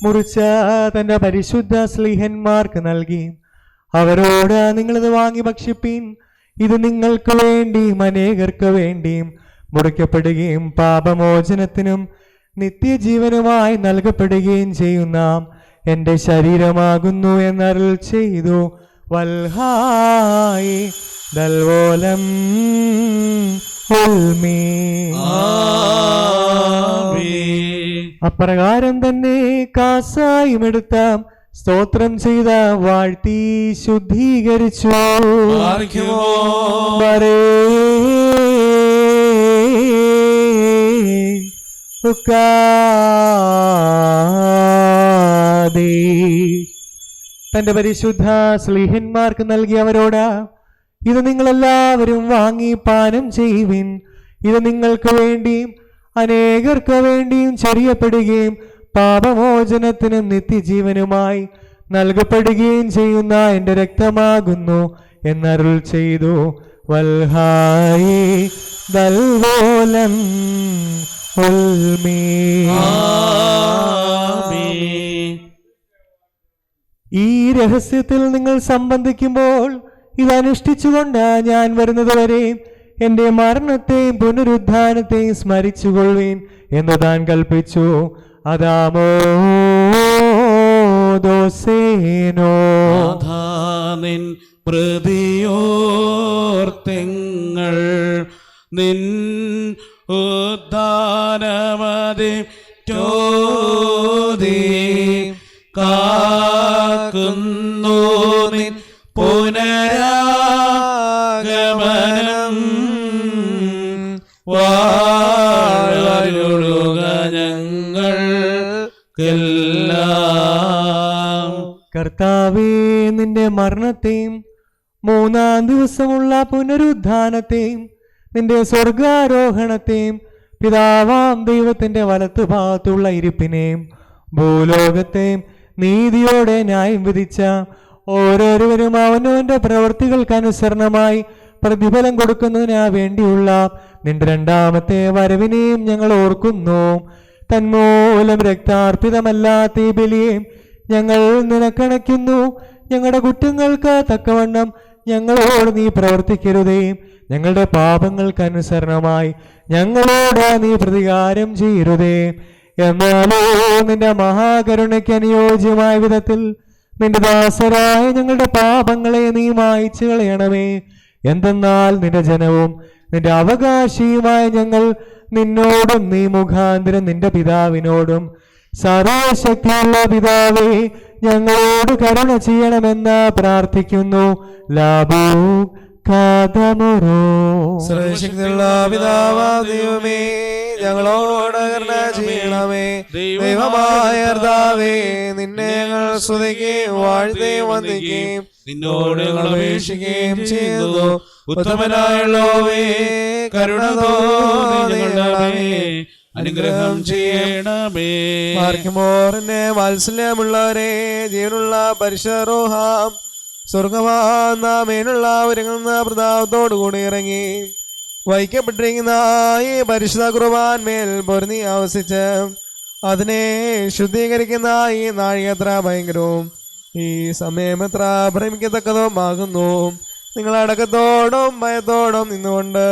മുറിച്ച തന്റെ പരിശുദ്ധ സ്ലീഹന്മാർക്ക് നൽകി അവരോട് നിങ്ങളിത് വാങ്ങി ഭക്ഷിപ്പീൻ, ഇത് നിങ്ങൾക്ക് വേണ്ടിയും അനേകർക്ക് വേണ്ടിയും മുറിക്കപ്പെടുകയും പാപമോചനത്തിനും നിത്യജീവനുമായി നൽകപ്പെടുകയും ചെയ്യുന്ന എന്റെ ശരീരമാകുന്നു എന്നരുൾ ചെയ്തു. വൽഹായി ദൽവോലം അപ്രകാരം തന്നെ കാസായും എടുത്ത സ്തോത്രം ചെയ്ത വാഴ്ത്തി ശുദ്ധീകരിച്ചു. തന്റെ പരിശുദ്ധ സ്ലീഹന്മാർക്ക് നൽകിയവരോട് ഇത് നിങ്ങളെല്ലാവരും വാങ്ങി പാനം ചെയ്യുവിൻ, ഇത് നിങ്ങൾക്ക് വേണ്ടിയും അനേകർക്ക് വേണ്ടിയും ചൊരിയപ്പെടുകയും പാപമോചനത്തിനും നിത്യജീവനുമായി നൽകപ്പെടുകയും ചെയ്യുന്ന എന്റെ രക്തമാകുന്നു എന്നരുൾ ചെയ്തു. വൽഹായി ദൽവോലം ഈ രഹസ്യത്തിൽ നിങ്ങൾ സംബന്ധിക്കുമ്പോൾ ഇത് അനുഷ്ഠിച്ചുകൊണ്ട് ഞാൻ വരുന്നത് വരെ എന്റെ മരണത്തെയും പുനരുദ്ധാനത്തെയും സ്മരിച്ചുകൊള്ളുവീൻ എന്ന് താൻ കൽപ്പിച്ചു. അതാമോ ദോസേനോ നിൻ പ്രതിയോർത്തിങ്ങൾ നിൻ ഉദ്ധാനമതി ചോദി കാക്കുന്നു നിൻ പുനരാഗമനം വാഴുക ഞങ്ങൾക്കെല്ലാം. കർത്താവേ, നിന്റെ മരണത്തെയും മൂന്നാം ദിവസമുള്ള പുനരുദ്ധാനത്തെയും നിന്റെ സ്വർഗാരോഹണത്തെയും പിതാവാം ദൈവത്തിന്റെ വലത്തുഭാഗത്തുള്ള ഇരിപ്പിനെയും ഭൂലോകത്തെയും നീതിയോടെ ന്യായം വിധിച്ച ഓരോരുവരും അവനവന്റെ പ്രവൃത്തികൾക്കനുസരണമായി പ്രതിഫലം കൊടുക്കുന്നതിനാ വേണ്ടിയുള്ള നിന്റെ രണ്ടാമത്തെ വരവിനെയും ഞങ്ങൾ ഓർക്കുന്നു. തന്മൂലം രക്താർപ്പിതമല്ലാത്ത ഈ ബലിയെയും ഞങ്ങൾ നിനക്കണയ്ക്കുന്നു. ഞങ്ങളുടെ കുറ്റങ്ങൾക്ക് തക്കവണ്ണം ഞങ്ങളോട് നീ പ്രവർത്തിക്കരുതേ. ഞങ്ങളുടെ പാപങ്ങൾക്കനുസരണമായി ഞങ്ങളോട് നീ പ്രതികാരം ചെയ്യരുതേ. എന്നാലോ നിന്റെ മഹാകരുണയ്ക്ക് അനുയോജ്യമായ വിധത്തിൽ നിന്റെ ദാസരായ ഞങ്ങളുടെ പാപങ്ങളെ നീ മായ്ച്ചു കളയണമേ. എന്തെന്നാൽ നിന്റെ ജനവും നിന്റെ അവകാശിയുമായ ഞങ്ങൾ നിന്നോടും നീ മുഖാന്തരം നിന്റെ പിതാവിനോടും സർവശക്തിയുള്ള പിതാവേ ഞങ്ങളോട് കരുണ ചെയ്യണമെന്ന് പ്രാർത്ഥിക്കുന്നു. ലാഭോ കാതമുറോ. സർവശക്തിയുള്ള പിതാവാ ദൈവമേ, ഞങ്ങളോട് കരുണ ചെയ്യണമേ. ദൈവമായ കർത്താവേ, നിന്നെ ഞങ്ങൾ സ്തുതിക്കുകയും വാഴ്ത്തുകയും വന്ദിക്കുകയും നിന്നോട് ഞങ്ങൾ അപേക്ഷിക്കുകയും ചെയ്യുന്നു. ഉത്തമനായുള്ളവേ, കരുണ തോന്നി അനുഗ്രഹം ചെയ്യണമേ. മാർക്കുമോറിന്റെ വാത്സല്യമുള്ളവരെ, ജീവനുള്ള പരിശുദ്ധ സ്വർഗമാനുള്ള ഒരുങ്ങുന്ന പ്രതാപത്തോടു കൂടി ഇറങ്ങി വഹിക്കപ്പെട്ടിരിക്കുന്ന ഈ പരിശുദ്ധ കുർബാൻ മേൽ പൊരുന്നി ആവസിച്ച് അതിനെ ശുദ്ധീകരിക്കുന്ന ഈ നാഴികത്ര ഭയങ്കരവും ഈ സമയം എത്ര ഭ്രമിക്കത്തക്കതുമാകുന്നു. നിങ്ങളടക്കത്തോടും ഭയത്തോടും നിന്നുകൊണ്ട്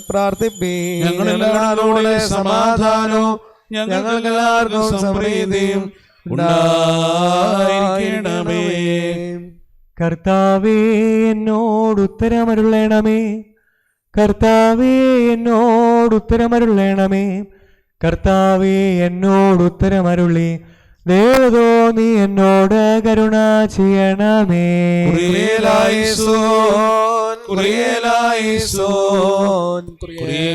പ്രാർത്ഥിപ്പീൻ. ഞങ്ങളെല്ലാവരോടും സമാധാനവും ഞങ്ങൾക്കെല്ലാവർക്കും സമൃദ്ധിയും ഉണ്ടായിരിക്കണമേ. കർത്താവേ, എന്നോട് ഉത്തരമരുളണമേ. കർത്താവേ എന്നോട് ഉത്തരമരുളണമേ. കർത്താവേ എന്നോട് ഉത്തരമരുളി. ദേവതോ നീ എന്നോട് കരുണ ചെയ്യണമേ. കുറിയേലായിസോൻ, കുറിയേലായിസോൻ, കുറിയേലായിസോൻ.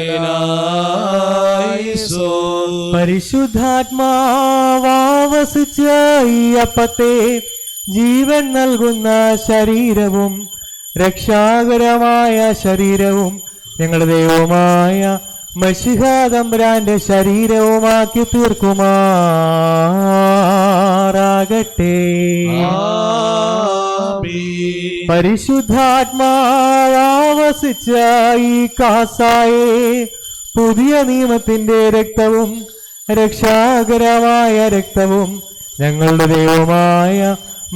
പരിശുദ്ധാത്മാവസിച്ച ഈ അപ്പത്തെ ജീവൻ നൽകുന്ന ശരീരവും രക്ഷാകരമായ ശരീരവും ഞങ്ങളുടെ ദൈവമായ മശിഹാ തമ്പുരാന്റെ ശരീരവുമാക്കി തീർക്കുമാറാകട്ടെ. പരിശുദ്ധാത്മാവസിച്ച ഈ കാസായെ പുതിയ നിയമത്തിന്റെ രക്തവും രക്ഷാകരമായ രക്തവും ഞങ്ങളുടെ ദൈവമായ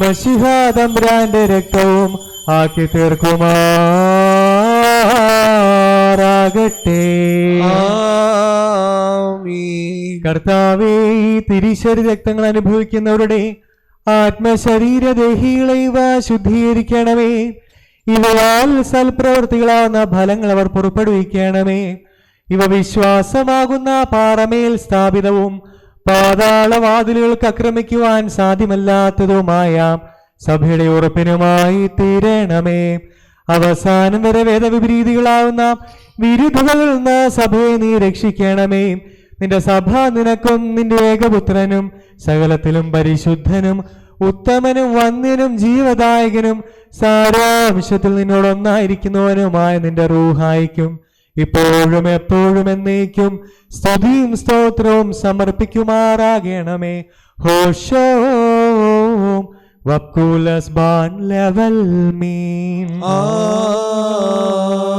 മശിഹാ തമ്പുരാന്റെ രക്തവും ആക്കി തീർക്കുമാറാകട്ടെ. കർത്താവേ, ഈ തിരിശരി രക്തങ്ങൾ അനുഭവിക്കുന്നവരുടെ ആത്മശരീരദേഹികളെ ഇവ ശുദ്ധീകരിക്കണമേ. ഇവയാൽ സൽപ്രവർത്തികളാവുന്ന ഫലങ്ങൾ അവർ പുറപ്പെടുവിക്കണമേ. ഇവ വിശ്വാസമാകുന്ന പാറമേൽ സ്ഥാപിതവും പാതാളവാതിലുകൾക്ക് ആക്രമിക്കുവാൻ സാധ്യമല്ലാത്തതുമായ സഭയുടെ ഉറപ്പിനുമായി തീരണമേ. അവസാനം വരെ വേദവിപരീതികളാവുന്ന വിരുദ്ധതകളിൽ നിന്ന് സഭയെ നീ രക്ഷിക്കണമേ. നിന്റെ സഭ നിനക്കും നിന്റെ ഏകപുത്രനും സകലത്തിലും പരിശുദ്ധനും ഉത്തമനും വന്യനും ജീവദായകനും സാരാംശത്തിൽ നിന്നോടൊന്നായിരിക്കുന്നവനുമായ നിന്റെ റൂഹായിക്കും ഇപ്പോഴും എപ്പോഴും എന്നേക്കും സ്തുതിയും സ്തോത്രവും സമർപ്പിക്കുമാറാകണമേ. ഹോഷോ വക്കൂലസ് ബാൻ ലെവൽ മീൻ.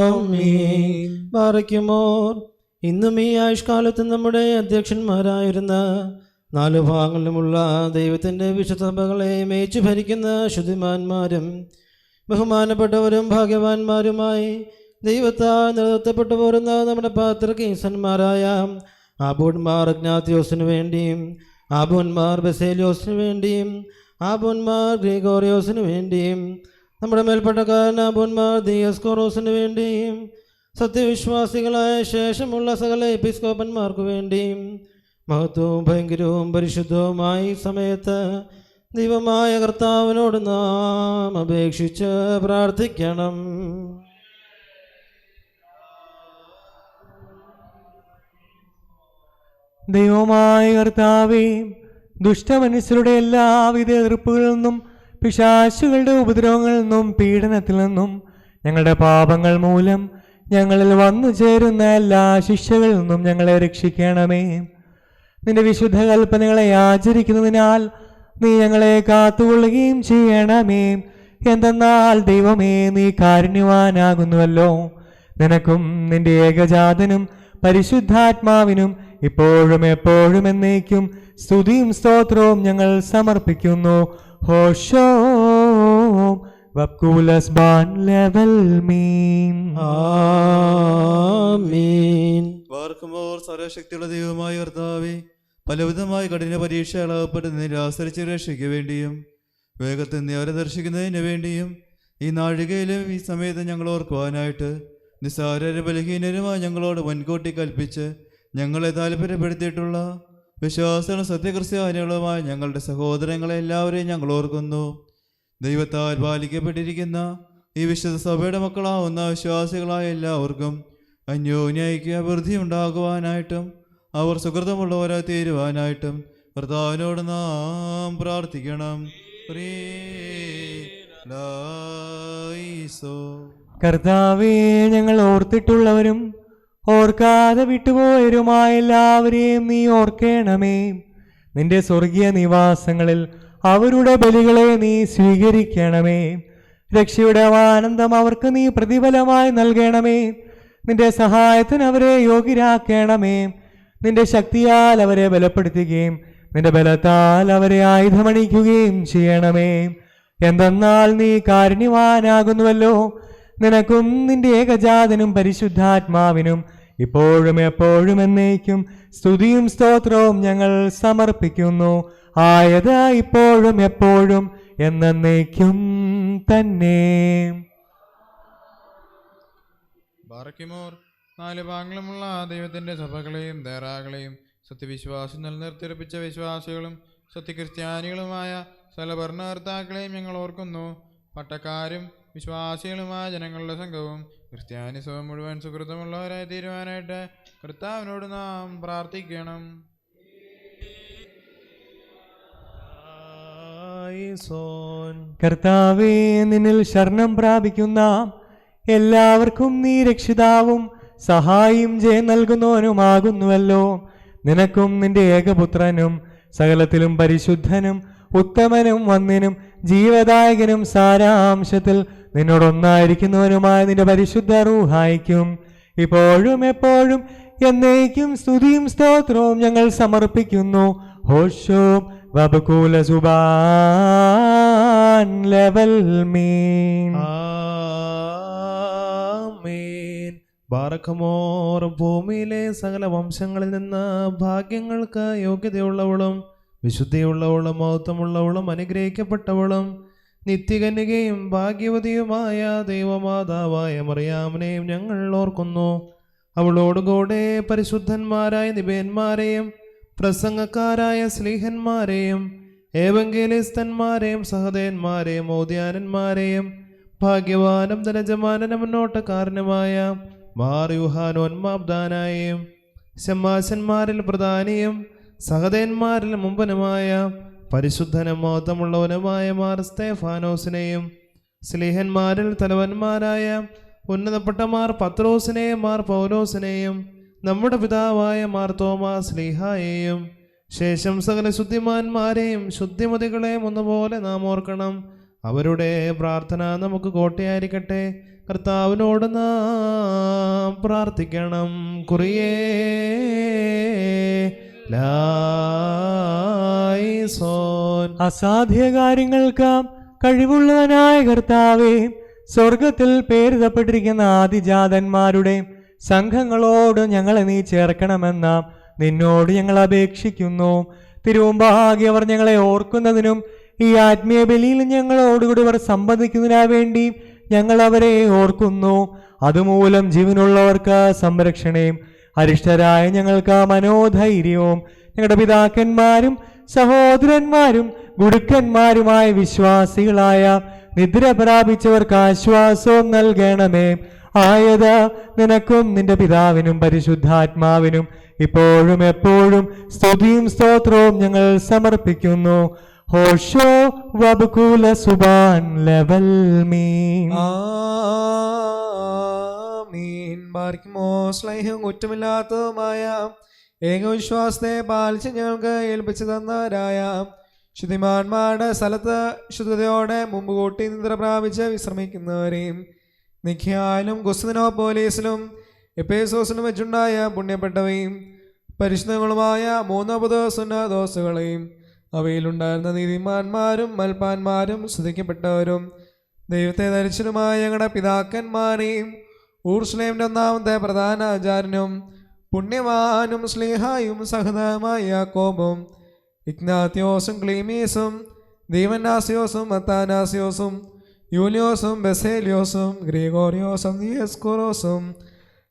ആമീൻ. ബാറയ്ക്കുമോർ. ഇന്നും ഈ ആയുഷ്കാലത്ത് നമ്മുടെ അധ്യക്ഷന്മാരായിരുന്ന 4 ഭാഗങ്ങളിലുമുള്ള ദൈവത്തിൻ്റെ വിശുദ്ധ സഭകളെ മേച്ചു ഭരിക്കുന്ന ശുദ്ധിമാന്മാരും ബഹുമാനപ്പെട്ടവരും ഭാഗ്യവാന്മാരുമായി ദൈവത്താൽ നിലനിർത്തപ്പെട്ടു പോരുന്ന നമ്മുടെ പാത്രകീസന്മാരായ ആബോന്മാർ അഗ്നാത്തിയോസിനു വേണ്ടിയും ആബോന്മാർ ബസേലിയോസിനു വേണ്ടിയും ആബോന്മാർ ഗ്രിഗോറിയോസിനു വേണ്ടിയും നമ്മുടെ മേൽപ്പെട്ടക്കാരൻ ആബോന്മാർ ദിയസ്കോറോസിനു വേണ്ടിയും സത്യവിശ്വാസികളായ ശേഷമുള്ള സകല എപ്പിസ്കോപ്പന്മാർക്കു വേണ്ടിയും മഹത്വവും ഭയങ്കരവും പരിശുദ്ധവുമായ ഈ സമയത്ത് ദൈവമായ കർത്താവിനോട് നാം അപേക്ഷിച്ച് പ്രാർത്ഥിക്കണം. ദൈവമായ കർത്താവേ, ദുഷ്ടമനുഷ്യരുടെ എല്ലാവിധ എതിർപ്പുകളിൽ നിന്നും പിശാചുകളുടെ ഉപദ്രവങ്ങളിൽ നിന്നും പീഡനത്തിൽ നിന്നും ഞങ്ങളുടെ പാപങ്ങൾ മൂലം ഞങ്ങളിൽ വന്നു ചേരുന്ന എല്ലാ ശിക്ഷകളിൽ നിന്നും ഞങ്ങളെ രക്ഷിക്കണമേ. നിന്റെ വിശുദ്ധ കൽപ്പനകളെ ആചരിക്കുന്നതിനാൽ നീ ഞങ്ങളെ കാത്തുകൊള്ളുകയും ചെയ്യണമേ. എന്തെന്നാൽ ദൈവമേ, നീ കാരുണ്യവാനാകുന്നുവല്ലോ. നിനക്കും നിന്റെ ഏകജാതനും പരിശുദ്ധാത്മാവിനും ഇപ്പോഴും എപ്പോഴും എന്നേക്കും സ്തുതിയും സ്തോത്രവും ഞങ്ങൾ സമർപ്പിക്കുന്നു. ഹോഷോ വക്കൂലസ് ബാൻ ലെവൽ മീൻ. ആമീൻ. വാർക്കുമ്പോൾ സർവശക്തിയുള്ള ദൈവമായ കർത്താവേ, പലവിധമായ കഠിന പരീക്ഷ അളവപ്പെട്ട് നിരാസരിച്ച് രക്ഷയ്ക്ക് വേണ്ടിയും വേഗത്തിൽ നീ അവരെ ദർശിക്കുന്നതിന് വേണ്ടിയും ഈ നാഴികയിലും ഈ സമയത്ത് ഞങ്ങൾ ഓർക്കുവാനായിട്ട് നിസ്സാരരും ബലഹീനരുമായി ഞങ്ങളോട് മുൻകൂട്ടി കൽപ്പിച്ച് ഞങ്ങളെ താല്പര്യപ്പെടുത്തിയിട്ടുള്ള വിശ്വാസങ്ങളും സത്യക്രിസ്ത്യാനികളുമായ ഞങ്ങളുടെ സഹോദരങ്ങളെ എല്ലാവരെയും ഞങ്ങൾ ഓർക്കുന്നു. ദൈവത്താൽ പാലിക്കപ്പെട്ടിരിക്കുന്ന ഈ വിശുദ്ധ സഭയുടെ മക്കളാവുന്ന വിശ്വാസികളായ എല്ലാവർക്കും അന്യോന്യൈക്യ വൃദ്ധി ഉണ്ടാകുവാനായിട്ടും അവർ സുഹൃതമുള്ളവരായി തീരുവാനായിട്ടും കർത്താവിനോട് നാം പ്രാർത്ഥിക്കണം. കർത്താവേ, ഞങ്ങൾ ഓർത്തിട്ടുള്ളവരും ഓർക്കാതെ വിട്ടുപോയവരുമായ എല്ലാവരെയും നീ ഓർക്കണമേ. നിന്റെ സ്വർഗീയ നിവാസങ്ങളിൽ അവരുടെ ബലികളെ നീ സ്വീകരിക്കണമേ. രക്ഷയുടെ ആനന്ദം അവർക്ക് നീ പ്രതിഫലമായി നൽകണമേ. നിന്റെ സഹായത്തിന് അവരെ യോഗ്യരാക്കണമേ. നിന്റെ ശക്തിയാൽ അവരെ ബലപ്പെടുത്തുകയും നിന്റെ ബലത്താൽ അവരെ ആയുധമണിക്കുകയും ചെയ്യണമേ. എന്തെന്നാൽ നീ കാരുണ്യവാനാകുന്നുവല്ലോ. നിനക്കും നിന്റെ ഏകജാതനും പരിശുദ്ധാത്മാവിനും ഇപ്പോഴും എപ്പോഴും എന്നേക്കും സ്തുതിയും സ്തോത്രവും ഞങ്ങൾ സമർപ്പിക്കുന്നു. ആയത് ഇപ്പോഴും എപ്പോഴും എന്നേക്കും തന്നെ. ബാറക്കിമോർ 4 ഭാഗങ്ങളുമുള്ള ദൈവത്തിൻ്റെ സഭകളെയും ദേറാകളെയും സത്യവിശ്വാസം നിലനിർത്തിയുറപ്പിച്ച വിശ്വാസികളും സത്യക്രിസ്ത്യാനികളുമായ സകല ഭരണകർത്താക്കളെയും ഞങ്ങൾ ഓർക്കുന്നു. പട്ടക്കാരും വിശ്വാസികളുമായ ജനങ്ങളുടെ സംഘവും ക്രിസ്ത്യാനി സഭ മുഴുവൻ സുഹൃത്തുമുള്ളവരായി തീരുവാനായിട്ട് കർത്താവിനോട് നാം പ്രാർത്ഥിക്കണം. കർത്താവേ, നിന്നിൽ ശരണം പ്രാപിക്കുന്ന എല്ലാവർക്കും നീ രക്ഷിതാവും സഹായിയും ജയം നൽകുന്നവനുമാകുന്നുവല്ലോ. നിനക്കും നിന്റെ ഏകപുത്രനും സകലത്തിലും പരിശുദ്ധനും ഉത്തമനും വന്ദിനും ജീവദായകനും സാരാംശത്തിൽ നിന്നോടൊന്നായിരിക്കുന്നവനുമായ നിന്റെ പരിശുദ്ധ റൂഹായിക്കും ഇപ്പോഴും എപ്പോഴും എന്നേക്കും സ്തുതിയും സ്തോത്രവും ഞങ്ങൾ സമർപ്പിക്കുന്നു. ഹോഷോ വബകൂല സുബാൻ ലെവൽ മീൻ. ആമേൻ. ബാറക്കമോർ, ഭൂമിയിലെ സകല വംശങ്ങളിൽ നിന്ന് ഭാഗ്യങ്ങൾക്ക് യോഗ്യതയുള്ളവളും വിശുദ്ധിയുള്ളവളും മഹത്വമുള്ളവളും അനുഗ്രഹിക്കപ്പെട്ടവളും നിത്യകന്യകയും ഭാഗ്യവതിയുമായ ദൈവമാതാവായ മറിയാമിനെയും ഞങ്ങൾ ഓർക്കുന്നു. അവളോടുകൂടെ പരിശുദ്ധന്മാരായ നിബേന്മാരെയും പ്രസംഗക്കാരായ സ്ലീഹന്മാരെയും ഏവങ്കേലിസ്തന്മാരെയും സഹദേന്മാരെയും ഓദ്യാനന്മാരെയും ഭാഗ്യവാനും ധനജമാനനും മുന്നോട്ടക്കാരനുമായ മാർ യൂഹാനോന്മാബ്ദാനായും ശമ്മാശന്മാരിൽ പ്രധാനിയും സഹദേന്മാരിൽ മുമ്പനുമായ പരിശുദ്ധനും മഹത്വമുള്ളവനുമായ മാർ സ്തേഫാനോസിനെയും സ്ലീഹന്മാരിൽ തലവന്മാരായ ഉന്നതപ്പെട്ട മാർ പത്രോസിനെയും മാർ പൗലോസിനെയും നമ്മുടെ പിതാവായ മാർ തോമാസ് സ്ലീഹായെയും ശേഷം സകല ശുദ്ധിമാന്മാരെയും ശുദ്ധിമതികളെയും ഒന്നുപോലെ നാം ഓർക്കണം. അവരുടെ പ്രാർത്ഥന നമുക്ക് കോട്ടയായിരിക്കട്ടെ. കർത്താവിനോട് നാം പ്രാർത്ഥിക്കണം. കുറിയേ ലായിസോൻ. അസാധ്യ കാര്യങ്ങൾക്ക് കഴിവുള്ളവനായ കർത്താവേ, സ്വർഗത്തിൽ പേരിടപ്പെട്ടിരിക്കുന്ന ആദിജാതന്മാരുടെ സംഘങ്ങളോട് ഞങ്ങളെ നീ ചേർക്കണമെന്ന് നിന്നോട് ഞങ്ങൾ അപേക്ഷിക്കുന്നു. തിരുമുമ്പാകെ അവർ ഞങ്ങളെ ഓർക്കുന്നതിനും ഈ ആത്മീയ ബലിയിൽ ഞങ്ങളോടുകൂടി അവർ സംബന്ധിക്കുന്നതിനു വേണ്ടി ഞങ്ങൾ അവരെ ഓർക്കുന്നു. അതുമൂലം ജീവനുള്ളവർക്ക് സംരക്ഷണയും അരിഷ്ടരായ ഞങ്ങൾക്ക് മനോധൈര്യവും ഞങ്ങളുടെ പിതാക്കന്മാരും സഹോദരന്മാരും ഗുരുക്കന്മാരുമായ വിശ്വാസികളായ നിദ്ര പ്രാപിച്ചവർക്ക് ആശ്വാസവും നൽകണമേ. ആയത് നിനക്കും നിന്റെ പിതാവിനും പരിശുദ്ധാത്മാവിനും ഇപ്പോഴും എപ്പോഴും സ്തുതിയും സ്തോത്രവും ഞങ്ങൾ സമർപ്പിക്കുന്നു. ഹോഷോ വബകൂല സുബാൻ ലെവൽ മീൻ. ആമീൻ. ബാർക്കിമോ സ്നേഹം കുറ്റമില്ലാത്തതുമായ ഏകവിശ്വാസത്തെ പാലിച്ച് ഞങ്ങൾക്ക് ഏൽപ്പിച്ചു തന്നവരായ ശുദ്ധിമാന്മാരുടെ സ്ഥലത്ത് ശുദ്ധതയോടെ മുമ്പ് കൂട്ടി നിദ്ര പ്രാപിച്ച് വിശ്രമിക്കുന്നവരെയും നിഖ്യാലും ഗുസ്തിനോപോലീസിലും എപ്പേസോസിലും വെച്ചുണ്ടായ പുണ്യപ്പെട്ടവയും പരിശുദ്ധങ്ങളുമായ 3 സുന്നദോസുകളെയും അവയിലുണ്ടായിരുന്ന നീതിമാന്മാരും മൽപ്പാന്മാരും സ്തുതിക്കപ്പെട്ടവരും ദൈവത്തെ ധരിച്ചതുമായ ഞങ്ങളുടെ പിതാക്കന്മാരെയും ഊർസ്ലേമിൻ്റെ 1-ാമത്തെ പ്രധാന ആചാര്യനും പുണ്യവാനും സ്ലീഹായും സഹദമായ യാക്കോബും ഇഗ്നാത്യോസും ക്ലീമീസും ദീവനാസിയോസും മത്താനാസിയോസും യൂലിയോസും ബെസേലിയോസും ഗ്രിഗോറിയോസും ദിയസ്കോറോസും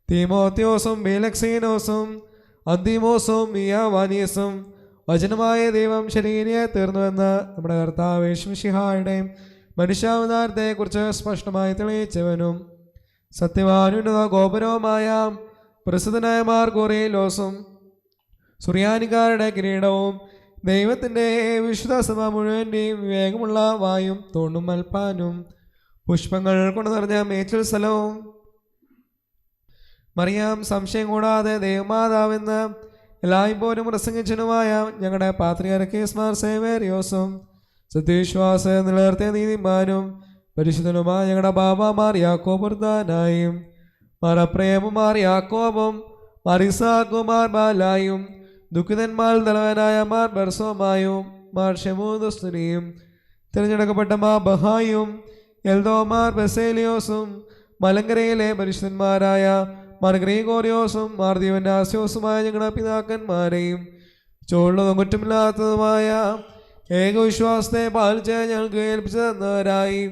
തീമോത്യോസും ബേലക്സീനോസും അന്തിമോസും മിയാവാനിയസും വചനമായ ദൈവം ശരീരയെ തീർന്നുവെന്ന് നമ്മുടെ കർത്താവ് യേശുമിശിഹായുടെ മനുഷ്യാവതാരത്തെക്കുറിച്ച് സ്പഷ്ടമായി തെളിയിച്ചവനും സത്യവാനുന്നത ഗോപുരവുമായ പ്രസിദ്ധനായ മാർ ഗോറിയലോസും സുറിയാനിക്കാരുടെ കിരീടവും ദൈവത്തിൻ്റെ വിശുദ്ധ സഭ മുഴുവൻ്റെയും വിവേകമുള്ള വായും തോണും മൽപ്പാനും പുഷ്പങ്ങൾ കൊണ്ട് നിറഞ്ഞ മേച്ചിൽ സ്ഥലവും മറിയാം സംശയം കൂടാതെ ദൈവമാതാവെന്ന് എല്ലായ്പ്പോഴും പ്രസംഗിച്ചനുമായ ഞങ്ങളുടെ പാത്രിയർക്കീസ്മാർ സേവേറിയോസും സത്യവിശ്വാസ നിലനിർത്തിയ നീതിമാനും പരിശുദ്ധനുമായ ഞങ്ങളുടെ ബാബാമാർ യാക്കോബുർദാനായും മാർ അപ്രേമും മാർ യാക്കോബും മാർ ഇസാക്കും മാർ ബാലായും ദുഃഖിതന്മാർ തലവനായ മാർ ബർസോമായും മാർ ഷെമൂദുസ്തുനിയും തിരഞ്ഞെടുക്കപ്പെട്ട മാർ ബഹായും എൽദോമാർ ബസേലിയോസും മലങ്കരയിലെ പരിശുദ്ധന്മാരായ മാർ ഗ്രീഗോറിയോസും മാർ ദിവനാസ്യോസുമായ ഞങ്ങളുടെ പിതാക്കന്മാരെയും ചോളുള്ളതും കുറ്റമില്ലാത്തതുമായ ഏകവിശ്വാസത്തെ പാലിച്ച് ഞങ്ങൾക്ക് ഏൽപ്പിച്ചു തന്നവരായി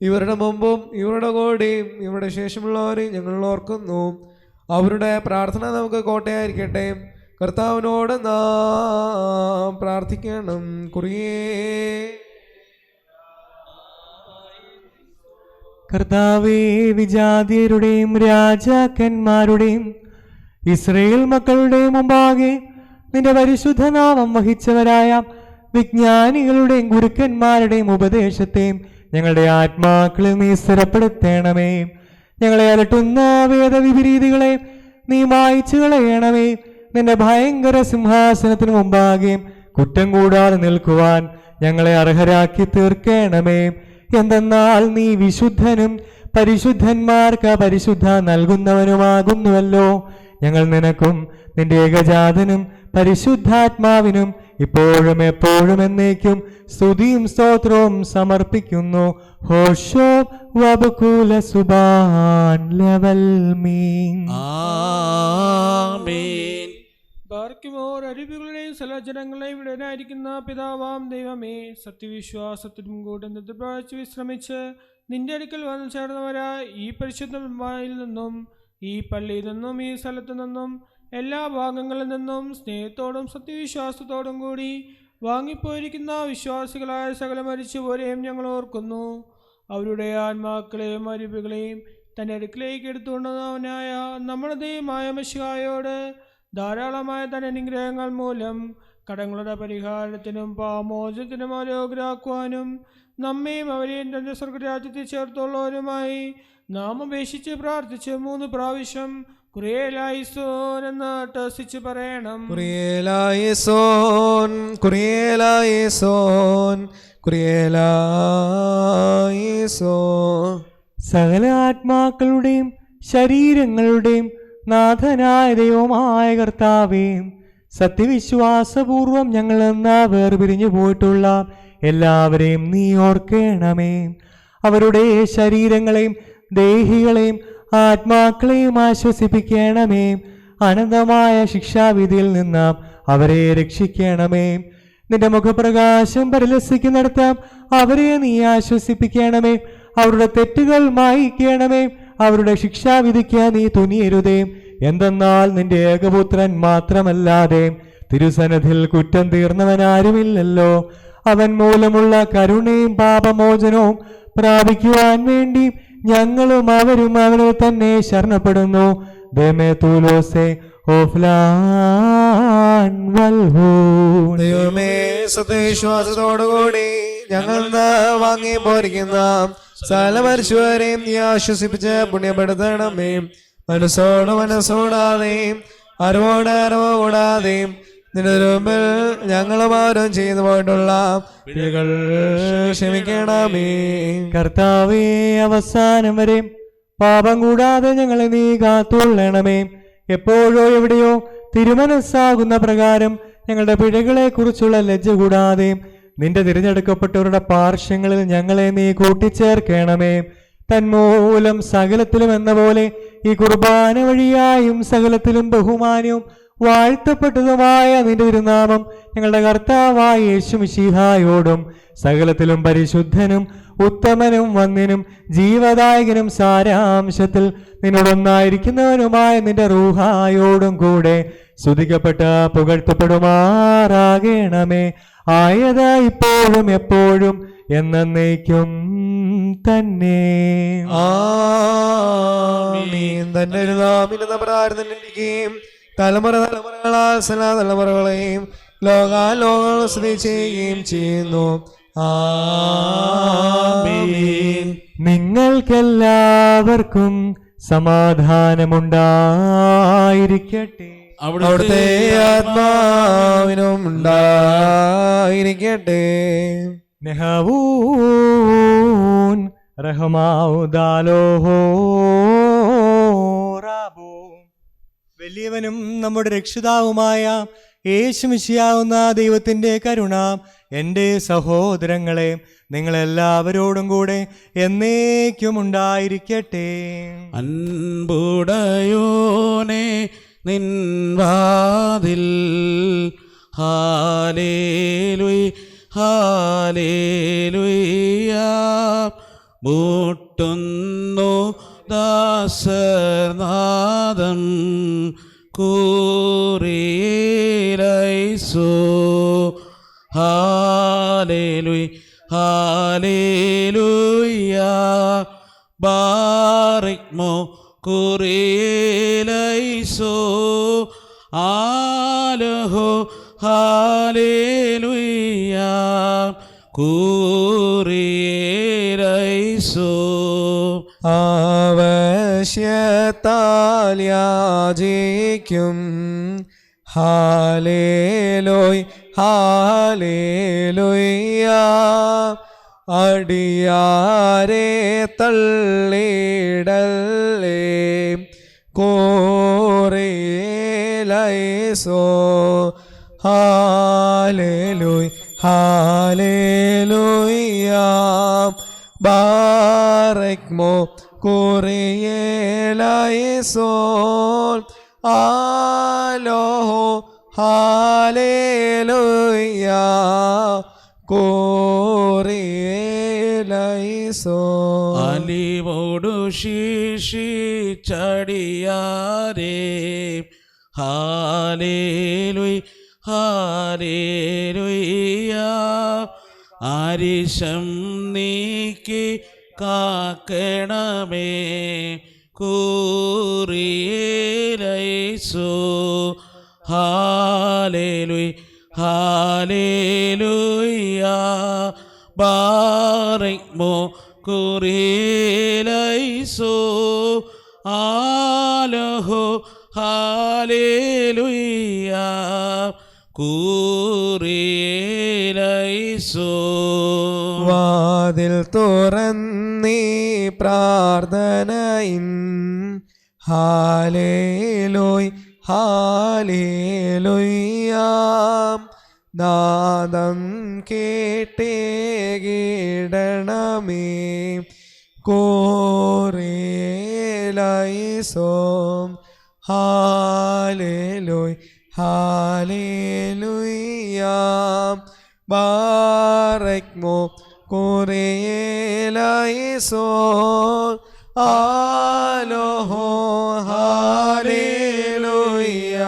ഇവരുടെ മുമ്പും ഇവരുടെ കൂടെയും ഇവരുടെ ശേഷമുള്ളവരെയും ഞങ്ങൾ ഓർക്കുന്നു. അവരുടെ പ്രാർത്ഥന നമുക്ക് കോട്ടയായിരിക്കട്ടെ. കർത്താവിനോട് നാം പ്രാർത്ഥിക്കണം. കുറിയേ കർത്താവേ, വിജാതിയരുടെയും രാജാക്കന്മാരുടെയും ഇസ്രയേൽ മക്കളുടെ മുമ്പാകെ നിന്റെ പരിശുദ്ധ നാമം വഹിച്ചവരായ വിജ്ഞാനികളുടെയും ഗുരുക്കന്മാരുടെയും ഉപദേശത്തെയും ഞങ്ങളുടെ ആത്മാക്കളിൽ നീ സ്ഥിരപ്പെടുത്തണമേ. ഞങ്ങളെ അലട്ടുന്ന വേദവിപരീതികളെ നീ മായ്ച്ചു കളയണമേ. നിന്റെ ഭയങ്കര സിംഹാസനത്തിന് മുമ്പാകെ കുറ്റം കൂടാതെ നിൽക്കുവാൻ ഞങ്ങളെ അർഹരാക്കി തീർക്കണമേ. എന്തെന്നാൽ നീ വിശുദ്ധനും പരിശുദ്ധന്മാർക്ക് പരിശുദ്ധ നൽകുന്നവനുമാകുന്നുവല്ലോ. ഞങ്ങൾ നിനക്കും നിന്റെ ഏകജാതനും പരിശുദ്ധാത്മാവിനും ഇപ്പോഴും എപ്പോഴും എന്നേക്കും സ്തുതിയും സ്തോത്രവും സമർപ്പിക്കുന്നു. ഹോഷോ വബകുല സുബാൻ ലവൽ മീൻ. ആമേൻ. ബാർക്കുമോർ അരുവികളുടെയും സലജനങ്ങളെയും ഇടനായിരിക്കുന്ന പിതാവാം ദൈവമേ, സത്യവിശ്വാസത്തിനും കൂടെ നിർദ്ദേശിച്ച് വിശ്രമിച്ച് നിന്റെ അടുക്കൽ വന്നു ചേർന്നവരായ ഈ പരിശുദ്ധമായിൽ നിന്നും ഈ പള്ളിയിൽ നിന്നും ഈ സ്ഥലത്തു നിന്നും എല്ലാ ഭാഗങ്ങളിൽ നിന്നും സ്നേഹത്തോടും സത്യവിശ്വാസത്തോടും കൂടി വാങ്ങിപ്പോയിരിക്കുന്ന വിശ്വാസികളായ സകല മരിച്ചുപോരെയും ഞങ്ങൾ ഓർക്കുന്നു. അവരുടെ ആത്മാക്കളെയും അരുവികളെയും തൻ്റെ അടുക്കിലേക്ക് എടുത്തുകൊണ്ടവനായ നമ്മുടെ ദൈവമായ മിശിഹായോട് ധാരാളമായ തന്റെ അനുഗ്രഹങ്ങൾ മൂലം കടങ്ങളുടെ പരിഹാരത്തിനും പാമോചനത്തിനും ആരോഗ്യരാക്കുവാനും നമ്മയും അവരെയും തന്റെ സ്വർഗരാജ്യത്തിൽ ചേർത്തുള്ളവരുമായി നാം അപേക്ഷിച്ച് പ്രാർത്ഥിച്ച് 3 പ്രാവശ്യം കുറിയേലായിസോൻ എന്ന് ടസിച്ച് പറയണം. കുറിയേലായിസോൻ, കുറിയേലായിസോൻ, കുറിയേലായിസോൻ. സകല ആത്മാക്കളുടെയും ശരീരങ്ങളുടെയും നാഥനായ ദൈവമായ കർത്താവേ, സത്യവിശ്വാസപൂർവം ഞങ്ങൾ എന്നാ വേർപിരിഞ്ഞു പോയിട്ടുള്ള എല്ലാവരെയും നീ ഓർക്കണമേ. അവരുടെ ശരീരങ്ങളെയും ദേഹികളെയും ആത്മാക്കളെയും ആശ്വസിപ്പിക്കണമേ. അനന്തമായ ശിക്ഷാവിധിയിൽ നിന്ന് അവരെ രക്ഷിക്കണമേ. നിന്റെ മുഖപ്രകാശം പരിലസിക്കുന്നിടത്ത് അവരെ നീ ആശ്വസിപ്പിക്കണമേ. അവരുടെ തെറ്റുകൾ മായിക്കണമേ. അവരുടെ ശിക്ഷാവിധിക്ക് നീ തുനിയരുതേ. എന്തെന്നാൽ നിന്റെ ഏകപുത്രൻ മാത്രമല്ലാതെ തിരുസന്നിധിയിൽ കുറ്റം തീർന്നവനാരുമില്ലല്ലോ. അവൻ മൂലമുള്ള കരുണയും പാപമോചനവും പ്രാപിക്കുവാൻ വേണ്ടി ഞങ്ങളും അവരും അവനെ തന്നെ ശരണപ്പെടുന്നു. ദൈവമേ, സത്യവിശ്വാസത്തോടുകൂടി ഞങ്ങൾ വാങ്ങി പോരിക്കുന്ന സകല മരിച്ചവരെയും നീ ആശ്വസിപ്പിച്ച് പുണ്യപ്പെടുത്തണമേ. മനസ്സോടാതെയും അറിവോട് കൂടാതെയും നിന്റെ മുമ്പിൽ ഞങ്ങളും അവരും ചെയ്തു പോയിട്ടുള്ള പിഴകൾ ക്ഷമിക്കണമേ. കർത്താവേ, അവസാനം വരെ പാപം കൂടാതെ ഞങ്ങളെ നീ കാത്തുകൊള്ളണമേ. എപ്പോഴോ എവിടെയോ തിരുമനസ്സാകുന്ന പ്രകാരം ഞങ്ങളുടെ പിഴകളെ കുറിച്ചുള്ള ലജ്ജ കൂടാതെ നിന്റെ തിരഞ്ഞെടുക്കപ്പെട്ടവരുടെ പാർശ്വങ്ങളിൽ ഞങ്ങളെ നീ കൂട്ടിച്ചേർക്കണമേ. തന്മൂലം സകലത്തിലും എന്ന പോലെ ഈ കുർബാന വഴിയായും സകലത്തിലും ബഹുമാനവും വാഴ്ത്തപ്പെട്ടതുമായ നിന്റെ തിരുനാമം ഞങ്ങളുടെ കർത്താവായ യേശു മിശിഹായോടും സകലത്തിലും പരിശുദ്ധനും ഉത്തമനും വന്യനും ജീവദായകനും സാരാംശത്തിൽ നിന്നോടൊന്നായിരിക്കുന്നവനുമായ നിന്റെ റൂഹായോടും കൂടെ സ്തുതിക്കപ്പെട്ട പുകഴ്ത്തപ്പെടുമാറാകണമേ. ആയത് ഇപ്പോഴും എപ്പോഴും എന്നേക്കും തന്നെ. ആമീൻ. തന്നെ ഒരു നാമിലെന്ന പ്രകാരം തന്നെ ഇരിക്കുകയും തലമുറകളാൽ സകല തലമുറകളെയും ലോകാലോകങ്ങൾ സ്തുതി ചെയ്യുകയും ചെയ്യുന്നു. ആമീൻ. നിങ്ങൾക്കെല്ലാവർക്കും സമാധാനമുണ്ടായിരിക്കട്ടെ. അവിടുത്തെ ആത്മാവിനും ഉണ്ടായിരിക്കട്ടെ. നെഹവൂൻ റഹ്മാഉദാലോഹോ റാബോ. വലിയവനും നമ്മുടെ രക്ഷിതാവുമായ യേശുമിശിയാവുന്ന ദൈവത്തിൻ്റെ കരുണ എൻ്റെ സഹോദരങ്ങളെ നിങ്ങളെല്ലാവരോടും കൂടെ എന്നേക്കും ഉണ്ടായിരിക്കട്ടെ. അൻപുടയോനെ നിൻ വാതിൽ ഹാലേലുയ ഹാലേലുയ മുട്ടുന്നു ദാസനാദം കൂറിയിലൈസോ ഹാലേലുയ ഹാലേലുയ ബാറിക്മോ കുറിയിലൈസോ ആലഹോ ഹാലേലുയ കൂറിയിലൈസോ ആവശ്യത്താൽ യാചിക്കും ഹാലേലോയ് ഹാലേലുയ അടിയാരെ തള്ളിടല്ലേ കോറേലൈസോ ഹാലേലുയ ഹാലേലുയ ബാറക്മോ കോറേലൈസോ ആലോഹോ ഹാലേലുയ കോറേലൈസോ അലിവോടു ശീഷിച്ചടിയാരേ ഹാലേലുയ ഹാലേലുയ ആരിശം നീക്കി കാക്കണമേ കൂറിയിലൈസോ ഹാലേലുയ ഹാലേലുയ ബാറിക്മോ കുറിയിലൈസോ ആലഹോ ഹാലേലുയ കൂറിയിലൈസോ വാതിൽ തുറന്നീ പ്രാർത്ഥനയിൻ ഹാലേലുയ ഹാലേലുയ നാദം കേട്ടേകിടണമേ കോറേലൈസോ ഹാലേലുയ ഹാലേലുയ ബാറക്മോ കോറേലൈസോ ആലോഹോ ഹാലേലുയ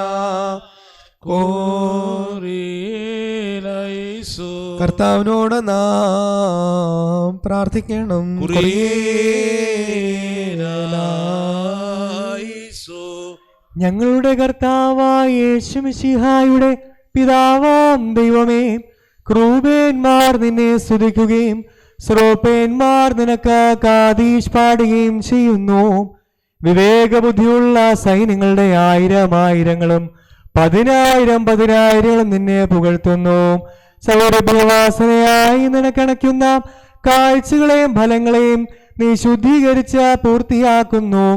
കോറിയിലൈസോ കർത്താവിനോട് നാം പ്രാർത്ഥിക്കണം. കുറിയിലൈസോ ഞങ്ങളുടെ കർത്താവായ യേശുമിശിഹായുടെ പിതാവാം ദൈവമേ, ക്രൂബേന്മാർ നിന്നെ സ്തുതിക്കുകയും ശ്രോപ്പേന്മാർ നിനക്ക് കാദീശ് പാടുകയും ചെയ്യുന്നു. വിവേകബുദ്ധിയുള്ള സൈന്യങ്ങളുടെ 1000 10,000 നിന്നെ പുകഴ്ത്തുന്നു. സൗരഭ്യവാസനയായി നിനക്കണയ്ക്കുന്ന കാഴ്ചകളെയും ഫലങ്ങളെയും നീ ശുദ്ധീകരിച്ച് പൂർത്തിയാക്കുന്നു.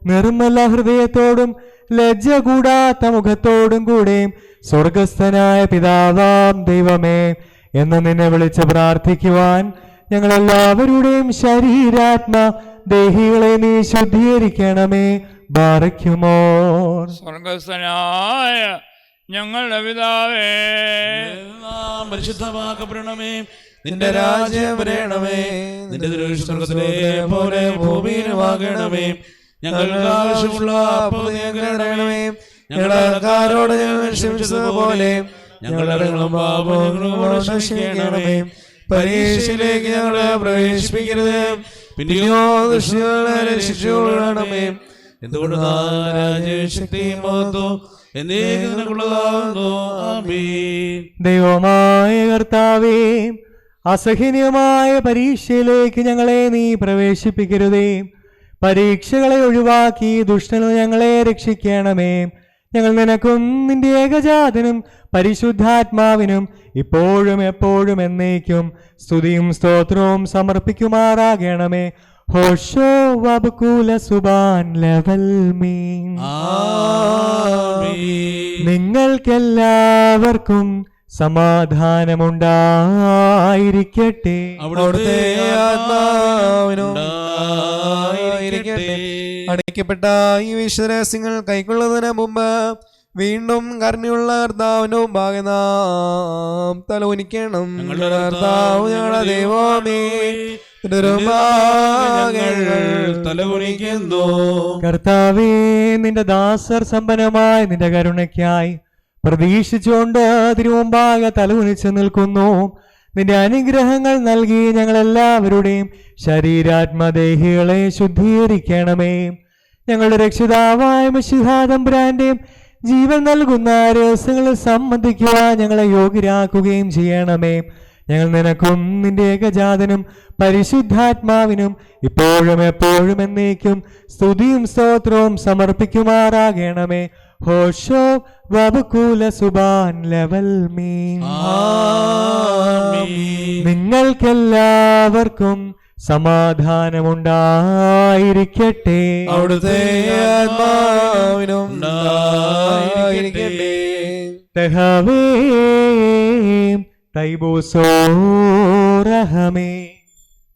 നിർമ്മല ഹൃദയത്തോടും ലജ്ജ കൂടാത്ത മുഖത്തോടും കൂടെ സ്വർഗസ്ഥനായ പിതാവാം ദൈവമേ എന്ന് നിന്നെ വിളിച്ച് പ്രാർത്ഥിക്കുവാൻ ഞങ്ങളെല്ലാവരുടെയും ശരീരാത്മ ദേഹികളെ നീ ശുദ്ധീകരിക്കണമേ. ബാറയ്ക്കുമോ സ്വർഗസ്ഥനായ ഞങ്ങളുടെ പിതാവേ, നാം പരിശുദ്ധമാക്കപ്പെടണമേ. നിന്റെ രാജ്യം വരണമേ. നിന്റെ തിരുവിഷ്ടം സ്വർഗ്ഗത്തിലെ പോലെ ഭൂമിയിലുമാകണമേ. ഞങ്ങൾക്ക് ആവശ്യമുള്ള അപ്പം ഞങ്ങൾക്ക് തരണമേ. ഞങ്ങളുടെ കടക്കാരോട് ഞങ്ങൾ ക്ഷമിച്ചതുപോലെ ഞങ്ങളുടെ പാപങ്ങളോട് ക്ഷമിക്കണമേ. പരീക്ഷയിലേക്ക് ഞങ്ങളെ പ്രവേശിപ്പിക്കരുത്, പിന്നെയോ ദുഷ്ടനെ രക്ഷിച്ചുകൊള്ളണമേ. എന്തുകൊണ്ട് രാജ്യശക്തിയും മഹത്വവും എന്നേക്കും നിനക്കുള്ളതാകുന്നു. ആമേൻ. ദൈവമായ കർത്താവേ, അസഹനീയമായ പരീക്ഷയിലേക്ക് ഞങ്ങളെ നീ പ്രവേശിപ്പിക്കരുതേ. പരീക്ഷകളെ ഒഴിവാക്കി ദുഷ്ടനിൽ ഞങ്ങളെ രക്ഷിക്കണമേ. ഞങ്ങൾ നിനക്കും നിന്റെ ഏകജാതനും പരിശുദ്ധാത്മാവിനും ഇപ്പോഴും എപ്പോഴും എന്നേക്കും സ്തുതിയും സ്തോത്രവും സമർപ്പിക്കുമാറാകണമേ. ഹോഷോ വബുകൂല സുബാൻ ലെവൽ മീൻ. നിങ്ങൾക്കെല്ലാവർക്കും സമാധാനമുണ്ടായിരിക്കട്ടെ. അവിടുത്തെ ആത്മാവിനും അടയ്ക്കപ്പെട്ട ഈ വിശ്വരഹസ്യങ്ങൾ കൈക്കൊള്ളുന്നതിന് മുമ്പ് വീണ്ടും കരുണയുള്ള കർത്താവിനും ഭാഗം നാം തലോനിക്കണം. കർത്താവ് ഞങ്ങളുടെ ദൈവമേ, തലകുനിക്കുന്നു. കർത്താവേ, നിന്റെ ദാസർ സമ്പന്നമായ നിന്റെ കരുണയ്ക്കായി പ്രതീക്ഷിച്ചുകൊണ്ട് തിരുമുമ്പാകെ തലകുനിച്ച് നിൽക്കുന്നു. നിന്റെ അനുഗ്രഹങ്ങൾ നൽകി ഞങ്ങളെല്ലാവരുടെയും ശരീരാത്മദേഹികളെ ശുദ്ധീകരിക്കണമേ. ഞങ്ങളുടെ രക്ഷിതാവായ മിശിഹാ തമ്പുരാന്റെയും ജീവൻ നൽകുന്ന രഹസ്യങ്ങളിൽ സംബന്ധിക്കുവാൻ ഞങ്ങളെ യോഗ്യരാക്കുകയും ചെയ്യണമേ. ഞങ്ങൾ നിനക്കും നിന്റെ ഏകജാതനും പരിശുദ്ധാത്മാവിനും ഇപ്പോഴും എപ്പോഴും എന്നേക്കും സ്തുതിയും സ്തോത്രവും സമർപ്പിക്കുമാറാകണമേ. ഹോഷോ വബുകൂല സുബാൻ ലെവൽ മീൻ. നിങ്ങൾക്കെല്ലാവർക്കും സമാധാനമുണ്ടായിരിക്കട്ടെ. അവിടുത്തെ ആത്മാവിനും ഉണ്ടായിരിക്കട്ടെ. തഹവേം തൈബോസോറഹമേ.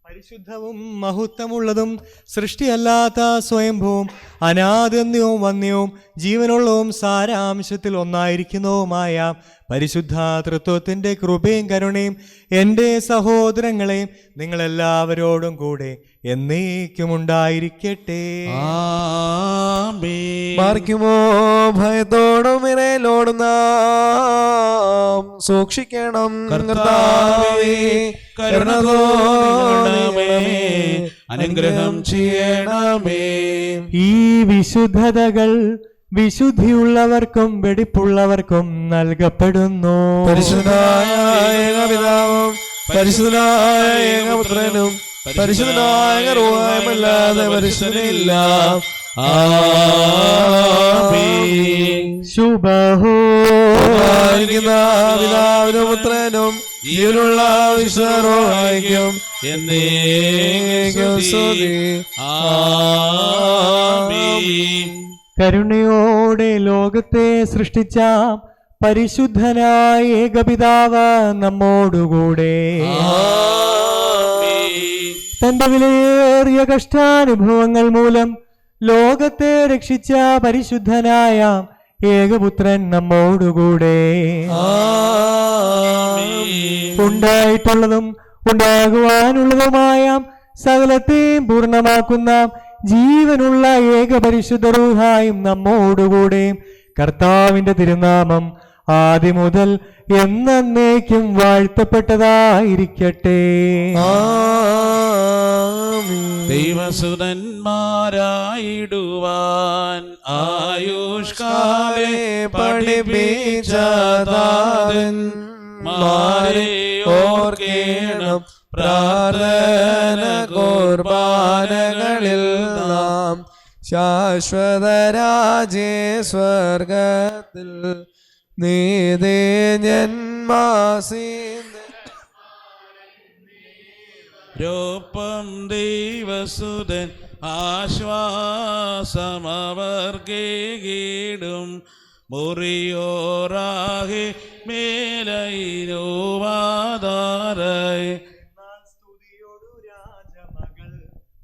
പരിശുദ്ധവും മഹത്വമുള്ളതും സൃഷ്ടിയല്ലാത്ത സ്വയംഭൂവും അനാദന്യവും വന്യവും ജീവനുള്ളവും സാരാംശത്തിൽ ഒന്നായിരിക്കുന്നതുമായ പരിശുദ്ധ തൃത്വത്തിൻ്റെ കൃപയും കരുണയും എൻ്റെ സഹോദരങ്ങളെയും നിങ്ങളെല്ലാവരോടും കൂടെ എന്നേക്കും ഉണ്ടായിരിക്കട്ടെ. മാർക്കുമോ ഭയത്തോടും വിറയലോടും നാം സൂക്ഷിക്കണം. കർത്താവേ, കരുണ തോന്നണമേ, അനുഗ്രഹം ചെയ്യണമേ. ഈ വിശുദ്ധതകൾ വിശുദ്ധിയുള്ളവർക്കും വെടിപ്പുള്ളവർക്കും നൽകപ്പെടുന്നു. പരിശുദ്ധനായ ഏകപിതാവും പരിശുദ്ധനായ ഏകപുത്രനും പരിശുദ്ധനായ റൂഹായുമല്ലാതെ പരിശുദ്ധനില്ല. ശുഭഹോ പിതാവിനും പുത്രനും ജീവനുള്ള വിശ്വറോഹായിക്കും എന്നേക്കും സ്തുതി. കരുണയോടെ ലോകത്തെ സൃഷ്ടിച്ച പരിശുദ്ധനായ ഏകപിതാവ് നമ്മോടുകൂടെ. തന്റെ വിലയേറിയ കഷ്ടാനുഭവങ്ങൾ മൂലം ലോകത്തെ രക്ഷിച്ച പരിശുദ്ധനായ ഏകപുത്രൻ നമ്മോടുകൂടെ. ഉണ്ടായിട്ടുള്ളതും ഉണ്ടാകുവാനുള്ളതുമായ സകലത്തെയും പൂർണ്ണമാക്കുന്ന ജീവനുള്ള ഏകപരിശുദ്ധ റൂഹായും നമ്മോടുകൂടെ. കർത്താവിന്റെ തിരുനാമം ആദ്യം മുതൽ എന്നേക്കും വാഴ്ത്തപ്പെട്ടതായിരിക്കട്ടെ. ദൈവസുതന്മാരായിടുവാൻ ആയുഷ്കാലെ പഠിപ്പിച്ച താതന്മാരെ ഓർക്കേണം. പ്രാർത്ഥന കുർബാനകളിൽ നാം ശാശ്വതരാജേ സ്വർഗത്തിൽ രോപ്പം ദൈവസുതൻ ആശ്വാസമവർക്കേകിടും. മുറിയോറാഹെ മേലൈനോവാദാരായി സ്തുതിയോടു രാജമകൾ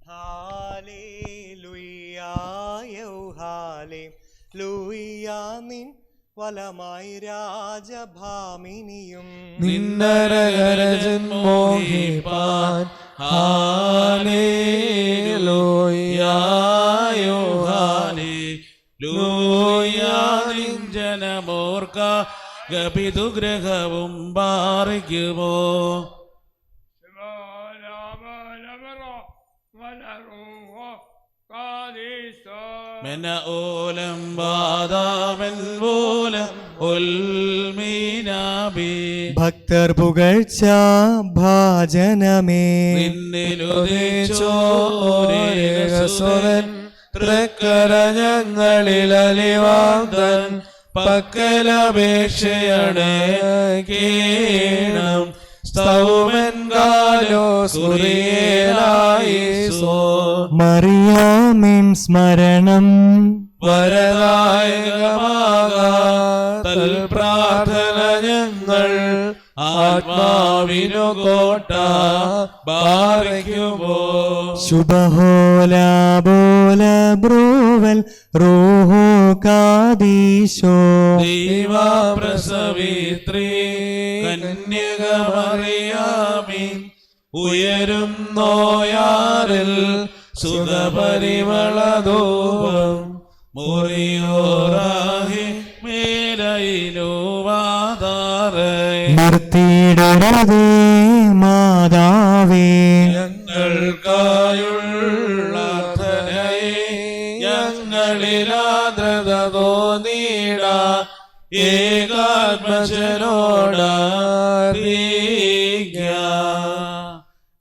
ഹാലേലൂയ നിൻ വലമായി രാജഭാമിനിയും നിന്നരകരജൻ മോഹിപ്പാൻ ഹാലേലൂയായോ ഹാലേലൂയാ നിൻ ജനമോർക്ക ഗപിതുഗ്രഹവും പാറിക്കുമോ. മെന ഓലം വാദാമൻ പോലം ഉൽമീനാബി. ഭക്തർ പുകഴ്ച ഭാജനമേ. നിന്നുദിച്ചോരേകസുതൻ തൃക്കര ഞങ്ങളിൽ അലിവാന്തൻ പക്കലപേക്ഷയാണ് കേണം. സ്തൗമൻ കാലോസ് കുറിയേലായിസോ. മറിയാമിൻ സ്മരണം വരദായകമാകാത്തൽ പ്രാർത്ഥന ഞങ്ങൾ ആത്മാവിനു കോട്ട ബാധിക്കുമോ. ശുഭഹോല ബോല ബ്രോവൽ റോഹോ കാദീശോ. ദൈവപ്രസവിത്രീ കന്യകമറിയാമിൻ ഉയരും നോയാറിൽ സുഖപരിമളധൂപം മുറിയോറാഹി മേലയിലുവാതാറേ നിർത്തിയിടരുതേ മാതാവേ ഞങ്ങൾക്കായുള്ള ഞങ്ങളിലാദ്രത തോന്നീട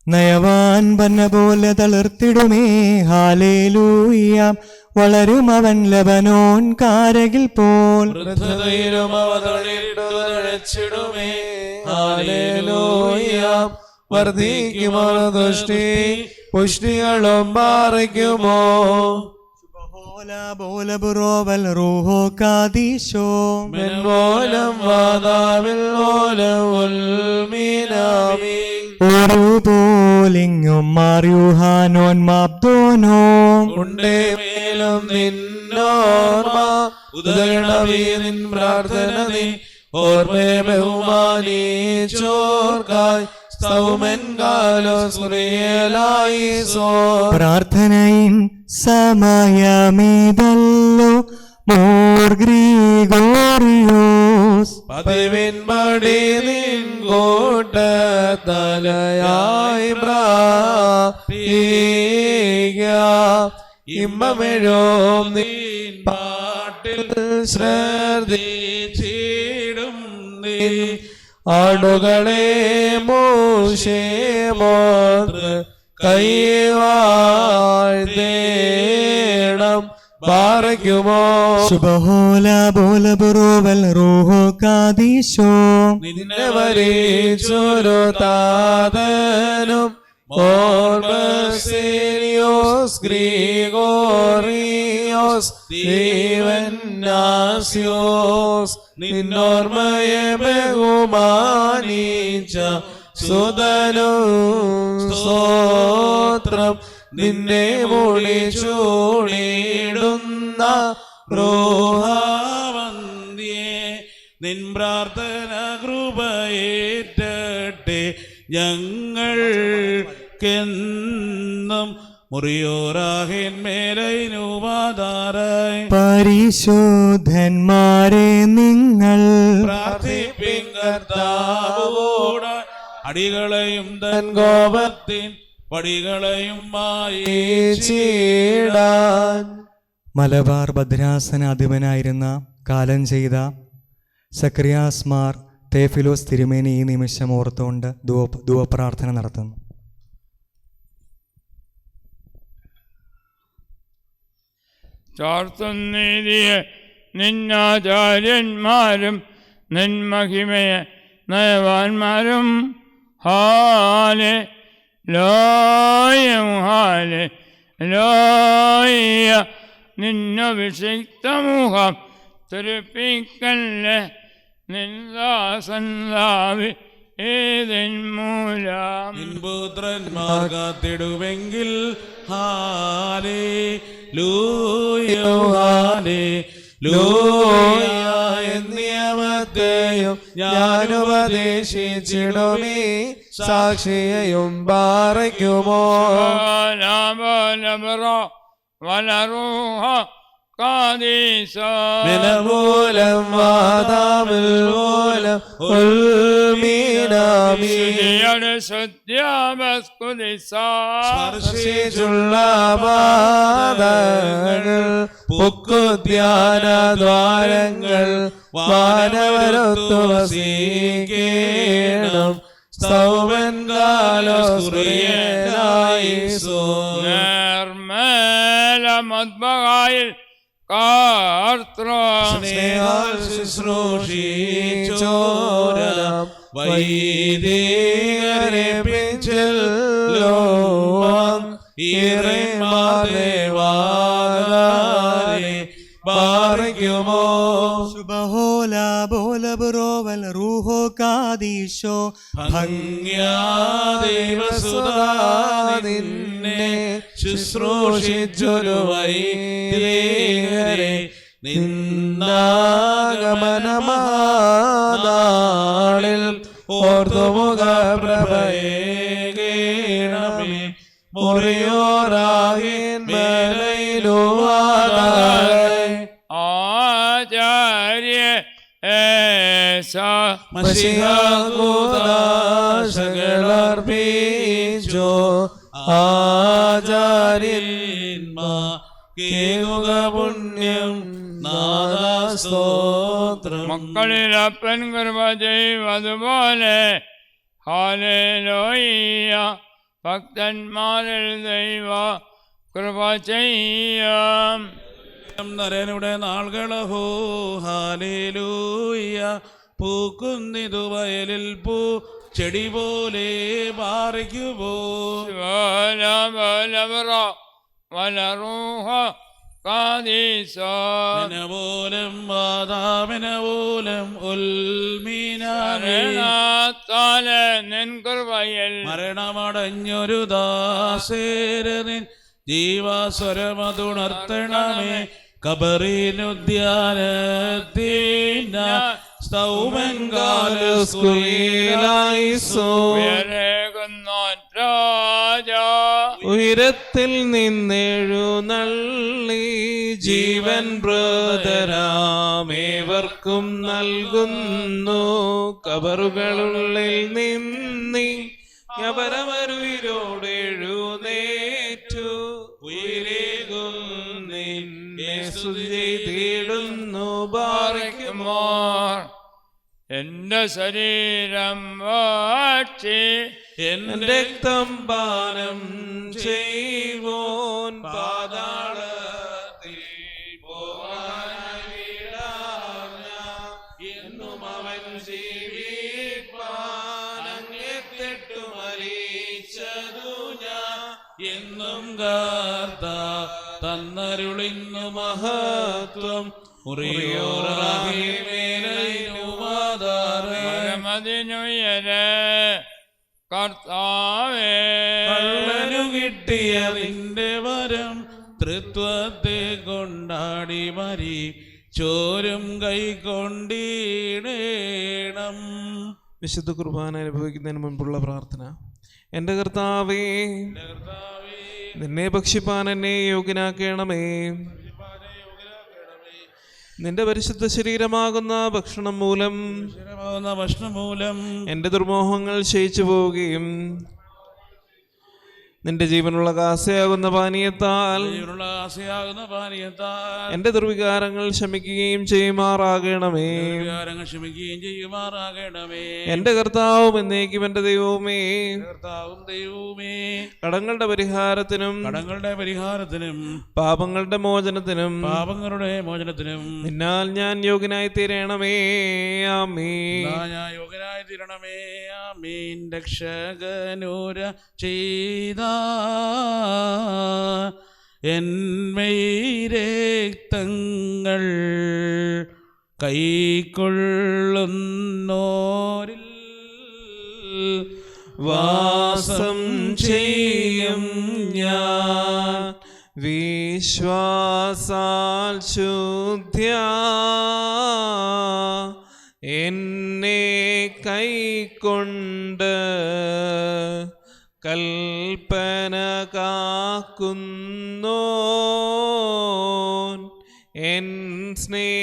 നയവാൻ വന്ന പോലെ തളിർത്തിടുമേ ഹാലേലൂയ വളരും അവൻ ലബനോൻ കാരകിൽ പോൽ വർദ്ധിക്കുമോ ദുഷ്ടി പുഷ്ടികളും മാറിക്കുമോ ബോലബുറോവൽ റൂഹോ കാദീശോ മെൻമോലം വാദാവിൽ ഓലം ഉൽമീനാമി ഒരുപോലിങ്ങും മാറിയുഹാനോൻ മാബ്ദോനോ ഉണ്ടേ മേലും നിന്നോർമ്മ ഉദരണമേ നിൻ പ്രാർത്ഥന നീ ഓർമ്മേ ബഹുമാനിച്ചോർക്കായി പ്രാർത്ഥനയിൻ സമയമേതല്ലോ മോർ ഗ്രിഗോറിയോസ് പതിവിൻ പടി നിൻ കോട്ട തലയായി ഇമ്പമെഴും നീൻ പാട്ടിൽ ശ്രദ്ധിച്ചിടും നീ ആടുകളെ മോശേ മോർ കൈവാഴ്ത്തേണം പാറയ്ക്കുമോ ശുഭഹോല ബോലബുറോവൽ റൂഹോ കാദീശോ നിന്നെ വരിച്ചൊരു താതനും ഓർബസേലിയോസ് ഗ്രിഗോറിയോസ് ദൈവന്നാസ്യോസ് നിന്നോർമ്മയെ ബഹുമാനിച്ച സുതനും സ്തോത്രം നിന്നെ വിളിച്ചൂളിടുന്ന റോഹാവന്യേ നിൻ പ്രാർത്ഥന കൃപയേറ്റട്ടെ ഞങ്ങൾക്കെന്നും മുറിയോറാഹിന്മേലൈനുവാതാറായി പരിശോധന്മാരെ നിങ്ങൾ പ്രാർത്ഥിപ്പിൻ കർത്താവോട് അടികളെയും തൻ കോപത്തിൻ പടികളെയും മായിച്ചിടാൻ. മലബാർ ഭദ്രാസനാധിപനായിരുന്ന കാലം ചെയ്ത സക്രിയാസ് മാർ തേഫിലോസ് തിരുമേനി ഈ നിമിഷം ഓർത്തുകൊണ്ട് ധൂപപ്രാർത്ഥന നടത്തുന്നു. ചാർത്തുന്നീതിയെ നിന്നാചാര്യന്മാരും നിൻമഹിമയെ നയവാന്മാരും ഹാലെ ലോയം ഹാലെ ലോയ നിന്നഭിഷിക്തമുഖം തുരുപ്പിക്കല്ലേ നിന്ദാസന്താവി ഏതിൻ മൂലം പുത്രന്മാർ കാത്തിടുവെങ്കിൽ ഹാലേ ലൂയോ ഹാലേ ലൂയ നിയമത്തെയും ഞാനുപദേശിച്ചിടുമേ സാക്ഷിയെയും പാറയ്ക്കുമോ വലറൂഹ മൂലം വാദാമിൽ മൂലം സ്പർശിച്ചുള്ള പാദങ്ങൾ പുക്കുധ്യാന ദ്വാരങ്ങൾ വാനവരൊത്തു വസീകേണം സൗമൻ കാലോസ്പ്രിയനായി മദ്ബഹായിൽ സ്നേഹാൽ ശുശ്രൂഷിച്ചോരം വൈദികരെ പിഞ്ചല്ലോ ഈറേമാദേവാരെ പാറയ്ക്കുമോ ശുഭഹോല ബോലബുറോവൽ റൂഹോ കാദീശോ ഭംഗ്യാദേവസുതാ നിന്നെ ശുശ്രൂഷിച്ചൊരു വൈദികരെ നിന്നാഗമനമാനാളിൽ ഓർത്തുമുഖ പ്രഭയേകേണം മശിഹാകൂദാശകളർപ്പിച്ചോ ആചാര്യന്മാർ കേകുക പുണ്യം നാദാസ്തോത്രം. മക്കളിൽ അപ്പൻ കൃപ ചെയ്വതുപോലെ ഹല്ലേലൂയ ഭക്തന്മാരിൽ ദൈവ കൃപ ചെയ്യാം. നരനുടെ നാളുകളഹോ ഹാലേലൂയ പൂക്കുന്നിതു വയലിൽ പൂ ചെടി പോലെ പാറിക്കുപോ വലറൂഹ കാദീസോൻ പോലം വാദാമിനപോലം ഉൽമീനാരേ നിൻ കൃപയിൽ മരണമടഞ്ഞൊരു ദാസേരനിൻ ജീവാസ്വരമതുണർത്തണമേ കബറിനുദ്യാനത്തിന ഉയരത്തിൽ നിന്നെഴുന്നള്ളി ജീവൻ ബ്രദരാമേവർക്കും നൽകുന്നു കബറുകളുള്ളിൽ നിന്നി യവരമരുവിരോടെഴുന്നേറ്റു ഉയരേകുന്നു ബാറിക്കുമോ. എന്റെ ശരീരം വാഴ്ചി എന്റെ രക്തം പാനം ചെയ്വോൻ പാതാളത്തിൽ പോകാനായി എന്നും അവൻ ജീവിപ്പാൻ അങ്ങെത്തെട്ടു മരിച്ചതു ഞാൻ എന്നും കാർത്ത തന്നരുളിന്നു മഹത്വം മതിനുയരെ കർത്താവേ കള്ളനു കിട്ടിയ നിന്റെ വരം തൃത്വത്തെ കൊണ്ടാടി മരി ചോരും കൈക്കൊണ്ടിടേണം. വിശുദ്ധ കുർബാന അനുഭവിക്കുന്നതിന് മുൻപുള്ള പ്രാർത്ഥന. എൻ്റെ കർത്താവേ, നിന്നെ ഭക്ഷിപ്പാൻ എന്നെ യോഗ്യനാക്കണമേ. നിന്റെ പരിശുദ്ധ ശരീരമാകുന്ന ഭക്ഷണം മൂലം എൻ്റെ ദുർമോഹങ്ങൾ ക്ഷയിച്ചു പോവുകയും നിന്റെ ജീവനുള്ള കാസയാകുന്ന പാനീയത്താൽ എന്റെ ദുർവികാരങ്ങൾ ശമിക്കുകയും ചെയ്യുമാറാകണമേ. എന്റെ കർത്താവും എന്നേക്കും എന്റെ ദൈവവുമേ, കടങ്ങളുടെ പരിഹാരത്തിനും പാപങ്ങളുടെ മോചനത്തിനും നിന്നാൽ ഞാൻ യോഗ്യനായി തീരണമേ. ആമേൻ. രക്ഷകനൂര ചെയ്ത എന്മൈരക്തങ്ങൾ കൈക്കൊള്ളുന്നോരിൽ വാസം ചെയ്യും ഞാൻ വിശ്വാസാൽ ശുദ്ധ്യാ എന്നെ കൈക്കൊണ്ട് കൽപ്പന കാക്കുന്നോൻ എൻ സ്നേഹിതനല്ലോ.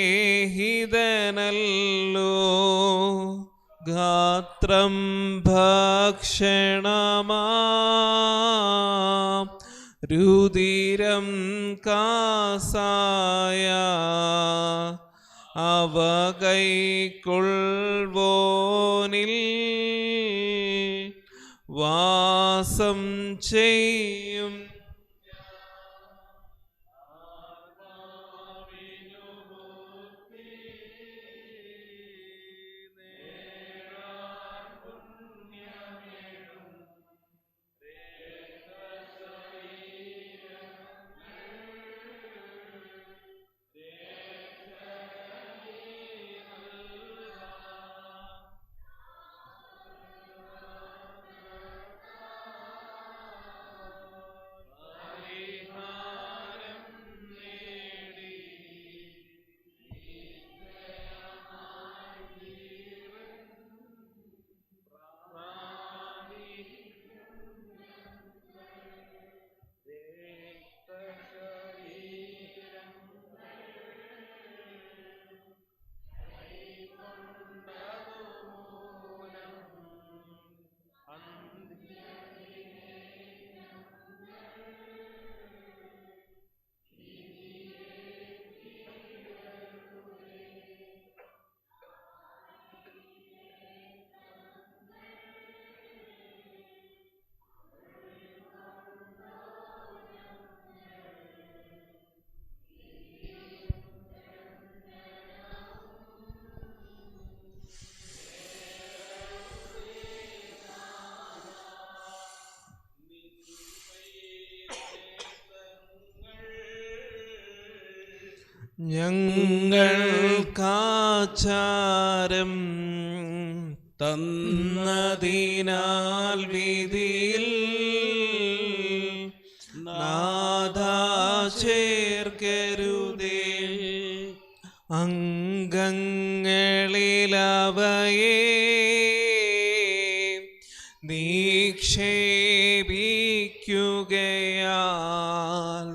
ഗാത്രം ഭക്ഷണമാ രുധിരം കാസായ അവ കൈക്കൊള്ളുവോനിൽ വാസം ചെയ്യും. ഞങ്ങൾക്കാചാരം തന്നതിനാൽ വിധിയിൽ നാഥാ ചേർക്കരുതേ. അംഗങ്ങളിലവയെ നിക്ഷേപിക്കുകയാൽ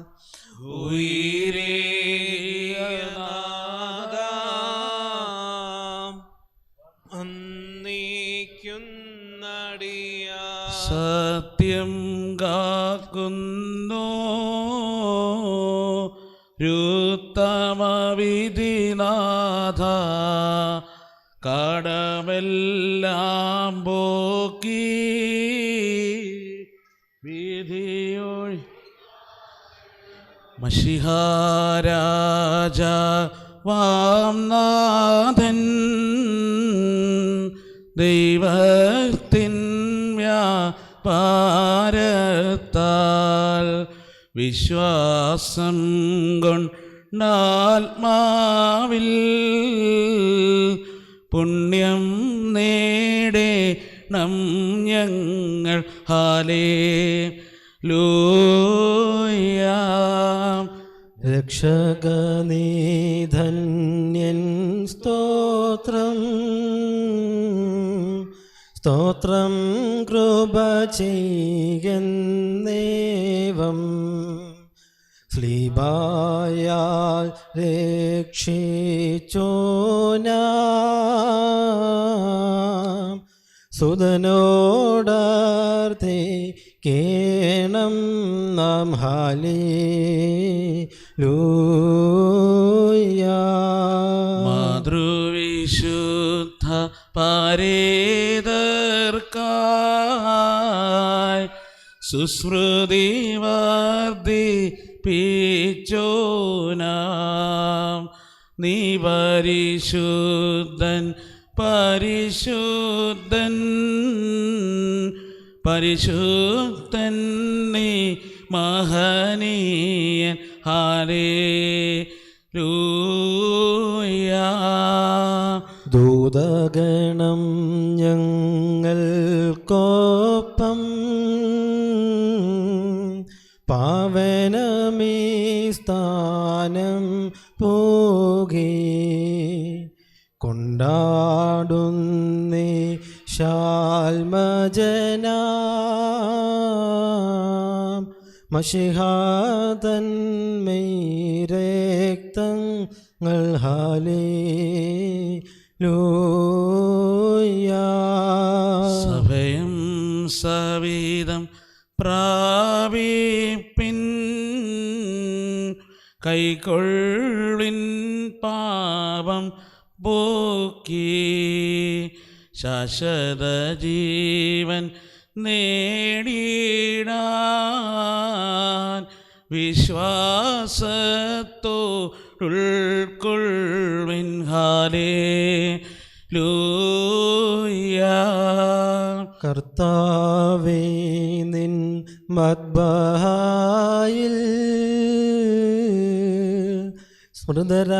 അന്നേക്കുന്നടിയാ സത്യം കാക്കുന്നു രുത്തമവിധിനാഥ, കടമെല്ലാം പോക്കി വിധിയൊഴി മഷിഹാരാജ വാംനാഥൻ ദൈവത്തിൻ വ്യാപാരത്താൽ വിശ്വാസം കൊണ്ടാത്മാവിൽ പുണ്യം നേടേണം ഞങ്ങൾ. ഹല്ലേലൂയ. രക്ഷകനീ ധന്യൻ സ്തോത്രം സ്തോത്രം കൃപ ചെയ്യുന്നേവം സ്ലീബായാൽ രക്ഷിച്ചോനാം സുതനോടർത്തെ കേണം നാം. ഹല്ലേലൂയ. മാതൃവിശുദ്ധ പാരേതർക്കായി സുശ്രുതി വർദ്ധിപ്പിച്ചോനാം. നീ പരിശുദ്ധൻ പരിശുദ്ധൻ പരിശുദ്ധൻ, നീ മഹനീയൻ. ഹല്ലേലൂയ. ദൂതഗണം ഞങ്ങൾക്കൊപ്പം പാവനമീ സ്ഥാനം പോകി കൊണ്ടാടുന്നേ ശാൽമജനാം മഷിഹാതന്മേരക്തങ്ങൾ. ഹല്ലേലൂയ. സഭയം സവിധം പ്രാപിപ്പിൻ, കൈക്കൊള്ളിൻ പാപം പോക്കി ശാശ്വത ജീവൻ നേടിടാൻ വിശ്വാസത്തോടുൾക്കൊള്ളിൻ. ഹല്ലേലൂയ. കർത്താവേ, നിൻ മദ്ബഹായിൽ സ്മൃതരാകട്ടെ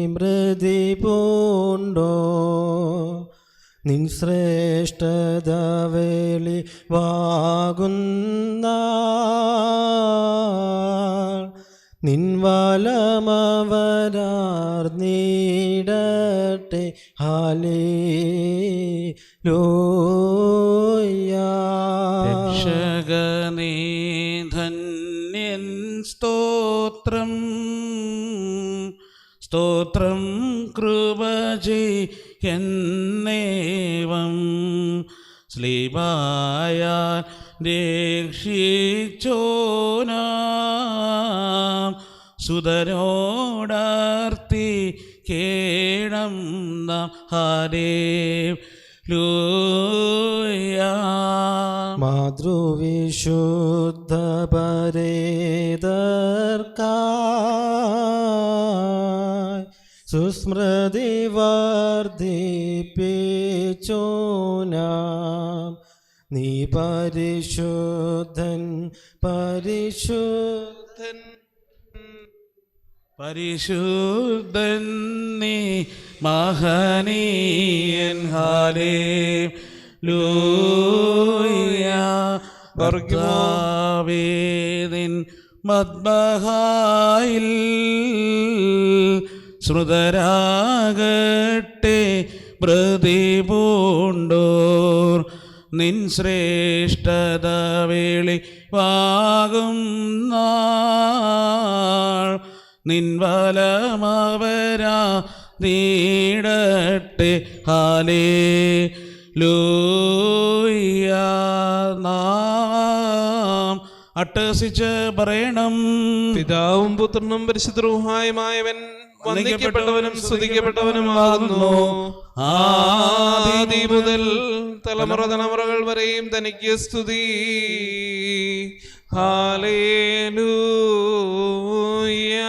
മൃതി പൂണ്ടോ. നിൻ ശ്രേഷ്ഠത വെളിവാകുന്ന നിൻ വലമവരാർന്നിടട്ടെ. ഹല്ലേലൂയ. രക്ഷകനീ ധന്യൻ സ്തോത്രം സ്തോത്രം കൃപ ചെയ്യുന്നേവം സ്ലീബായ രക്ഷിച്ചോനാം സുതരോടാർത്തി കേണം നാം. ഹല്ലേലൂയ. മാതൃവിശുദ്ധ പരേതർക്കായി സുസ്മൃതി വർദ്ധിപ്പിച്ചോനാം. നീ പരിശുദ്ധൻ പരിശുദ്ധൻ പരിശുദ്ധൻ നീ മഹനീയൻ ഹല്ലേലൂയ. കർത്താവേദിൻ മദ്ബഹായിൽ ശ്രുതരാകട്ടെ പ്രതിപൂണ്ടോർ നിൻ ശ്രേഷ്ഠത വെളിവാകും നാൾ നിൻ വലമവരാ നീടട്ടെ ഹല്ലേലൂയ. നാം അട്ടഹസിച്ച് പറയണം. പിതാവും പുത്രനും പരിശുദ്ധ റൂഹായുമായവൻ വന്ദിക്കപ്പെട്ടവനും സ്തുതിക്കപ്പെട്ടവനുമാകുന്നു. ആദി മുതൽ തലമുറ തലമുറകൾ വരെയും തനിക്ക് സ്തുതി. ഹല്ലേലൂയ.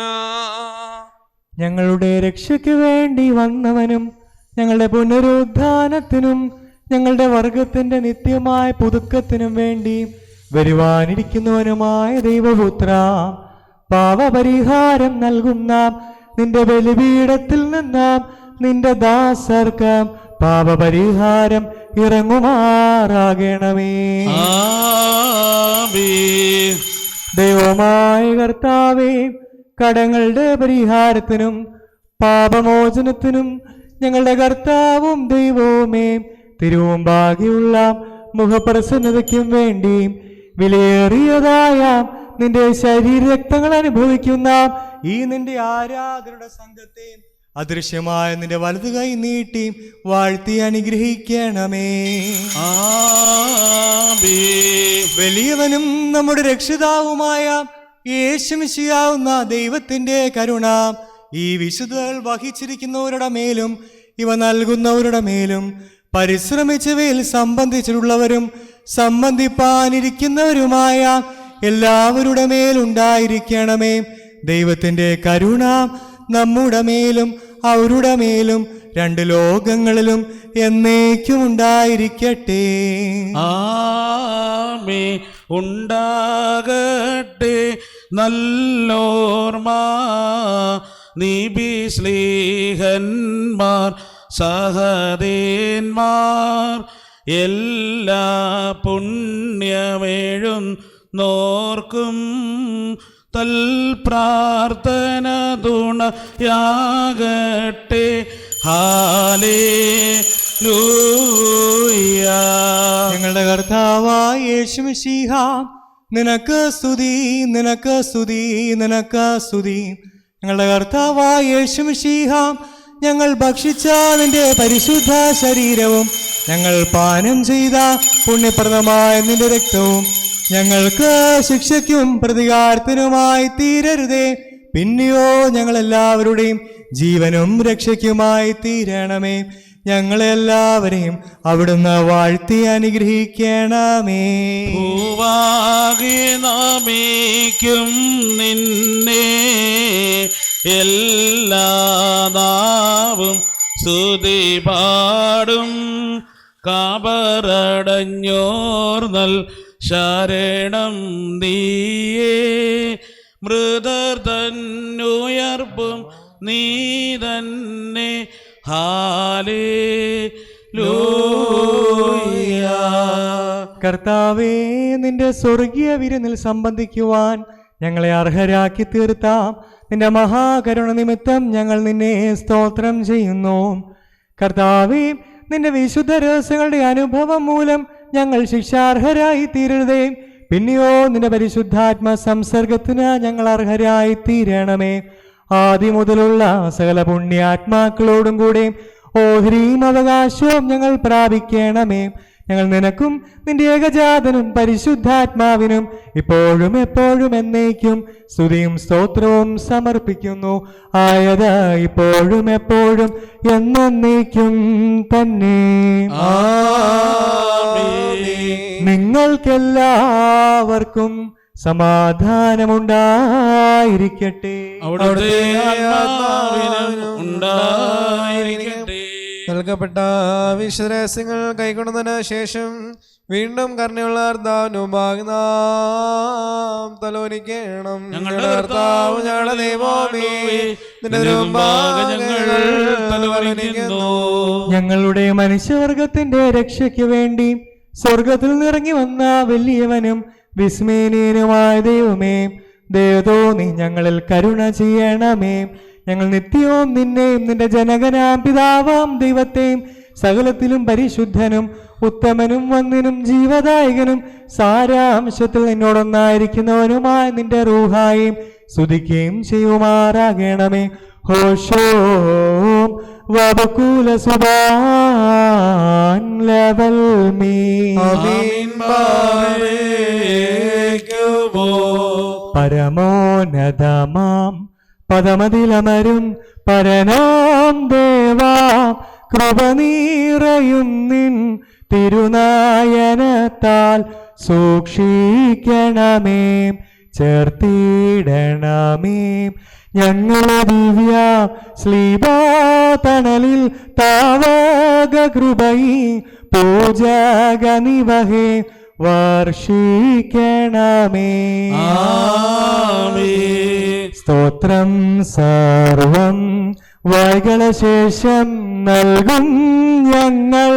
ഞങ്ങളുടെ രക്ഷയ്ക്ക് വേണ്ടി വന്നവനും ഞങ്ങളുടെ പുനരുദ്ധാനത്തിനും ഞങ്ങളുടെ വർഗത്തിന്റെ നിത്യമായ പുതുക്കത്തിനും വേണ്ടി വരുവാനിരിക്കുന്നവനുമായ ദൈവപുത്ര, പാപപരിഹാരം നൽകുന്ന നിന്റെ ബലിപീഠത്തിൽ നിന്ന് നിന്റെ ദാസർക്ക് പാപപരിഹാരം ഇറങ്ങുമാറാകണമേ. ദൈവമായ കർത്താവേ, കടങ്ങളുടെ പരിഹാരത്തിനും പാപമോചനത്തിനും ഞങ്ങളുടെ കർത്താവും ദൈവവുമേ തിരുമുമ്പാകെയുള്ള മുഖപ്രസന്നതയ്ക്കും വേണ്ടി വിലയേറിയതായ നിന്റെ ശരീരരക്തങ്ങൾ അനുഭവിക്കുന്ന ഈ നിന്റെ ആരാധനയുടെ സംഘത്തെ അദൃശ്യമായ നിന്റെ വലതു കൈ നീട്ടി വാഴ്ത്തി അനുഗ്രഹിക്കണമേ. വലിയവനും നമ്മുടെ രക്ഷിതാവുമായ യേശുമിശിഹാവുന്ന ദൈവത്തിന്റെ കരുണ ഈ വിശുദ്ധകൾ വഹിച്ചിരിക്കുന്നവരുടെ മേലും ഇവ നൽകുന്നവരുടെ മേലും പരിശ്രമിച്ചവയിൽ സംബന്ധിച്ചിട്ടുള്ളവരും സംബന്ധിപ്പാനിരിക്കുന്നവരുമായ എല്ലാവരുടെ മേലുണ്ടായിരിക്കണമേ. ദൈവത്തിന്റെ കരുണ നമ്മുടെ മേലും അവരുടെ മേലും രണ്ട് ലോകങ്ങളിലും എന്നേക്കും ഉണ്ടായിരിക്കട്ടെ. ആമേൻ. ഉണ്ടാകട്ടെ നല്ലോർമ്മ നിബിസ്ലീഹന്മാർ സഹദേന്മാർ എല്ലാ പുണ്യമേഴും നോർക്കും തൽ പ്രാർത്ഥന തുണയാകട്ടെ. ഹല്ലേലൂയ. ഞങ്ങളുടെ കർത്താവായ യേശുമിശിഹ, നിനക്ക് സ്തുതി, നിനക്ക് സ്തുതി, നിനക്ക് സ്തുതി. ഞങ്ങളുടെ കർത്താവായ യേശുമിശിഹ, ഞങ്ങൾ ഭക്ഷിച്ച നിന്റെ പരിശുദ്ധ ശരീരവും ഞങ്ങൾ പാനം ചെയ്ത പുണ്യപ്രദമായ നിന്റെ രക്തവും ഞങ്ങൾക്ക് ശിക്ഷയ്ക്കും പ്രതികാരത്തിനുമായി തീരരുതേ. പിന്നെയോ ഞങ്ങളെല്ലാവരുടെയും ജീവനും രക്ഷയ്ക്കുമായി തീരണമേ. ഞങ്ങളെല്ലാവരെയും അവിടുന്ന് വാഴ്ത്തി അനുഗ്രഹിക്കണമേ. ഭൂവാകി നമിക്കും നിന്നെ എല്ലാ നാവും സ്തുതി പാടും. കാബറടഞ്ഞോർ നൽ ശരണം നീയേ, മൃതർ തന്നുയർപ്പും നീ തന്നെ. ഹല്ലേലൂയ. കർത്താവേ, നിന്റെ സ്വർഗീയ വിരുന്നിൽ സംബന്ധിക്കുവാൻ ഞങ്ങളെ അർഹരാക്കി തീർത്ത നിന്റെ മഹാകരുണ നിമിത്തം ഞങ്ങൾ നിന്നെ സ്തോത്രം ചെയ്യുന്നു. കർത്താവേ, നിന്റെ വിശുദ്ധ രഹസ്യങ്ങളുടെ അനുഭവം മൂലം ഞങ്ങൾ ശിക്ഷാർഹരായി തീരരുതേ. പിന്നെയോ നിന്റെ പരിശുദ്ധാത്മ സംസർഗത്തിന് ഞങ്ങൾ അർഹരായി തീരണമേ. ആദ്യം മുതലുള്ള സകല പുണ്യാത്മാക്കളോടും കൂടെ ഓഹരിയും അവകാശവും ഞങ്ങൾ പ്രാപിക്കണമേ. ഞങ്ങൾ നിനക്കും നിന്റെ ഏകജാതനും പരിശുദ്ധാത്മാവിനും ഇപ്പോഴും എപ്പോഴും എന്നേക്കും സ്തുതിയും സ്തോത്രവും സമർപ്പിക്കുന്നു. ആയത് ഇപ്പോഴും എപ്പോഴും എന്നേക്കും തന്നെ. നിങ്ങൾക്കെല്ലാവർക്കും സമാധാനമുണ്ടായിരിക്കട്ടെ. അവിടുത്തെ ആത്മാവിനും ഉണ്ടായിരിക്കട്ടെ. നൽകപ്പെട്ട വിശുദ്ധ രഹസ്യങ്ങൾ കൈക്കൊണ്ടതിന് ശേഷം വീണ്ടും കരുണയുള്ള കർത്താവിന് മുമ്പാകെ നാം തലോലിക്കണം. ഞങ്ങളുടെ കർത്താവ് ഞങ്ങളുടെ ദൈവമേ, നിന്റെ മുമ്പാകെ ഞങ്ങൾ തലോലിക്കുന്നു. ഞങ്ങളുടെ മനുഷ്യവർഗത്തിന്റെ രക്ഷയ്ക്ക് വേണ്ടി സ്വർഗത്തിൽ നിറങ്ങി വന്ന വലിയവനും വിസ്മയനീയനുമായ ദൈവമേ, ദൈവതോന്നി ഞങ്ങളിൽ കരുണ ചെയ്യണമേ. ഞങ്ങൾ നിത്യവും നിന്നെയും നിന്റെ ജനകനാം പിതാവാം ദൈവത്തെയും സകലത്തിലും പരിശുദ്ധനും ഉത്തമനും വന്ദിനും ജീവദായകനും സാരാംശത്തിൽ നിന്നോടൊന്നായിരിക്കുന്നവനുമായ നിന്റെ റൂഹായും സ്തുതിക്കുകയും ചെയ്യുമാറാകണമേ. ഹോഷോ വബകുല സുബാൻ ലവൽ മീ പരമോന്നതമാം പദമതിലമരും പരനാം ദേവാ, കൃപ നീറയും നിൻ തിരുനായനത്താൽ സൂക്ഷിക്കണമേ, ചേർത്തിടണമേ. ഞങ്ങളെ ദിവ്യ ശ്ലീബാതണലിൽ താവക കൃപയി പൂജക നിവഹേ വർഷിക്കണമേ. സ്തോത്രം സർവം വൈകളശേഷം നൽകും ഞങ്ങൾ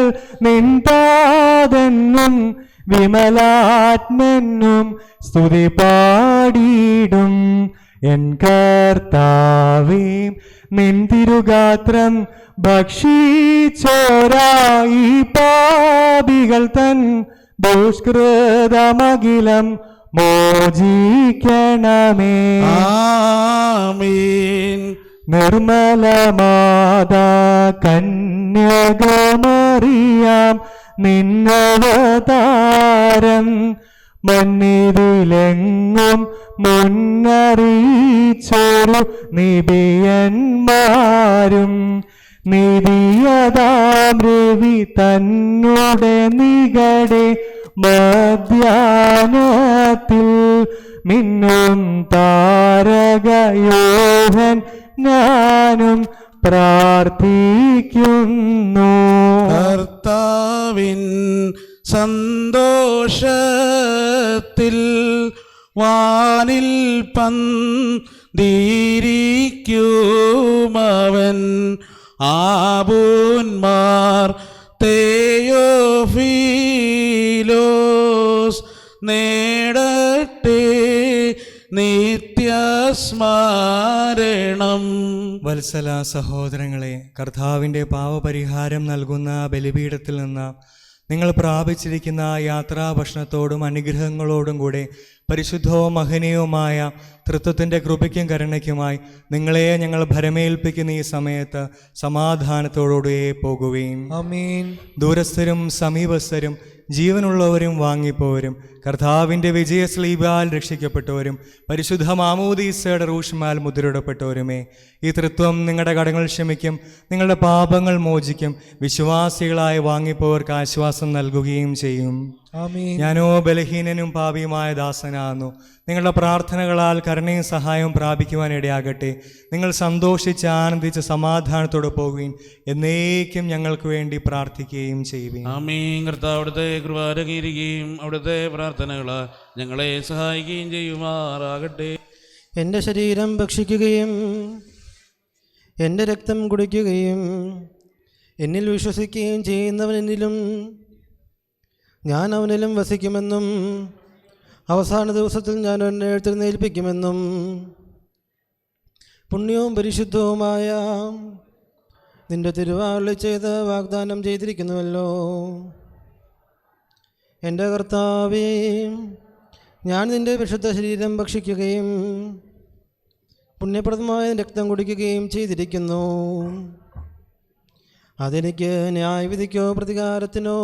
നിൻപാദനും വിമലാത്മനും സ്തുതി പാടിയിടും. എൻ കർത്താവേ, നിൻ തിരുഗാത്രം ഭക്ഷിച്ചോരായി പാപികൾ തൻ ദുഷ്കൃതമഖിലം മോചിക്കണമേ. നിർമ്മലമാതാ കന്യകമറിയാം നിന്നവതാരം മന്നിതിലെങ്ങും മുന്നറിയിച്ചൊരു നിബിയന്മാരും നിധിയതാം രവി തന്നോടെ നികടെ മധ്യാനത്തിൽ മിന്നും താരകയോഹൻ ഞാനും പ്രാർത്ഥിക്കുന്നു. കർത്താവിൻ സന്തോഷത്തിൽ വാനിൽ പന്തിരിക്കുമവൻ ആബൂന്മാർ തേയോഫീലോസ് നേടട്ടെ നിത്യസ്മരണം. വത്സല സഹോദരങ്ങളെ, കർത്താവിൻ്റെ പാവപരിഹാരം നൽകുന്ന ബലിപീഠത്തിൽ നിന്ന് നിങ്ങൾ പ്രാപിച്ചിരിക്കുന്ന യാത്രാഭക്ഷണത്തോടും അനുഗ്രഹങ്ങളോടും കൂടെ പരിശുദ്ധവും മഹനീയവുമായ തൃത്വത്തിൻ്റെ കൃപയ്ക്കും കരുണയ്ക്കുമായി നിങ്ങളെ ഞങ്ങൾ ഭരമേൽപ്പിക്കുന്ന ഈ സമയത്ത് സമാധാനത്തോടുകൂടെ പോകുകയും. ആമീൻ. ദൂരസ്ഥരും സമീപസ്ഥരും ജീവനുള്ളവരും വാങ്ങിപ്പോവരും കർത്താവിൻ്റെ വിജയസ്ലീബാൽ രക്ഷിക്കപ്പെട്ടവരും പരിശുദ്ധ മാമോദീസയുടെ റൂഷ്മാൽ മുദ്രയിടപ്പെട്ടവരുമേ, ഈ തൃത്വം നിങ്ങളുടെ കടങ്ങൾ ക്ഷമിക്കും, നിങ്ങളുടെ പാപങ്ങൾ മോചിക്കും, വിശ്വാസികളായി വാങ്ങിപ്പോവർക്ക് ആശ്വാസം നൽകുകയും ചെയ്യും. ഞാനോ ബലഹീനനും പാപിയുമായ ദാസനാകുന്നു. നിങ്ങളുടെ പ്രാർത്ഥനകളാൽ കരുണയും സഹായവും പ്രാപിക്കുവാൻ ഇടയാകട്ടെ. നിങ്ങൾ സന്തോഷിച്ച് ആനന്ദിച്ച് സമാധാനത്തോടെ പോകുകയും എന്നേക്കും ഞങ്ങൾക്ക് വേണ്ടി പ്രാർത്ഥിക്കുകയും ചെയ്യുകയും. ആമീൻ. കർത്താവ് അവിടുത്തെ കൃപാരകീരിക്കുകയും അവിടുത്തെ പ്രാർത്ഥനകളാൽ ഞങ്ങളെ സഹായിക്കുകയും ചെയ്യുമാറാകട്ടെ. എൻ്റെ ശരീരം ഭക്ഷിക്കുകയും എൻ്റെ രക്തം കുടിക്കുകയും എന്നിൽ വിശ്വസിക്കുകയും ചെയ്യുന്നവൻ എന്നിലും ഞാൻ അവനിലും വസിക്കുമെന്നും അവസാന ദിവസത്തിൽ ഞാൻ എന്നെ എഴുന്നേൽപ്പിക്കുമെന്നും പുണ്യവും പരിശുദ്ധവുമായ നിന്റെ തിരുവാളി ചെയ്ത് വാഗ്ദാനം ചെയ്തിരിക്കുന്നുവല്ലോ. എൻ്റെ കർത്താവേ, ഞാൻ നിന്റെ വിശുദ്ധ ശരീരം ഭക്ഷിക്കുകയും പുണ്യപ്രദമായ രക്തം കുടിക്കുകയും ചെയ്തിരിക്കുന്നു. അതെനിക്ക് ന്യായവിധിക്കോ പ്രതികാരത്തിനോ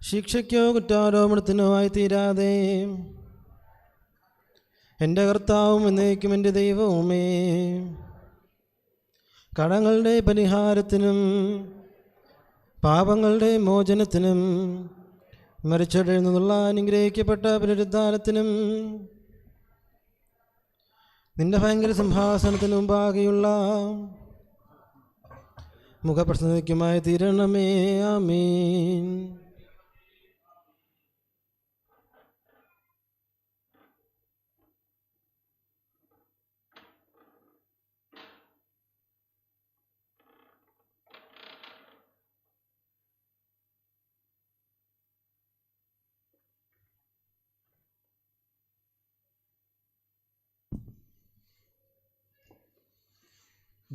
ശിക്ഷയ്ക്കോ കുറ്റാരോപണത്തിനോ ആയി തീരാതെ എൻ്റെ കർത്താവും എന്നേക്കും എൻ്റെ ദൈവവുമേ, കടങ്ങളുടെ പരിഹാരത്തിനും പാപങ്ങളുടെ മോചനത്തിനും മരിച്ചവരിൽ നിന്നുള്ള അനുഗ്രഹിക്കപ്പെട്ട പുനരുദ്ധാനത്തിനും നിന്റെ ഭയങ്കര സിംഹാസനത്തിന് മുമ്പാകെയുള്ള മുഖപ്രസന്നതയ്ക്കുമായി തീരണമേ. ആമീൻ.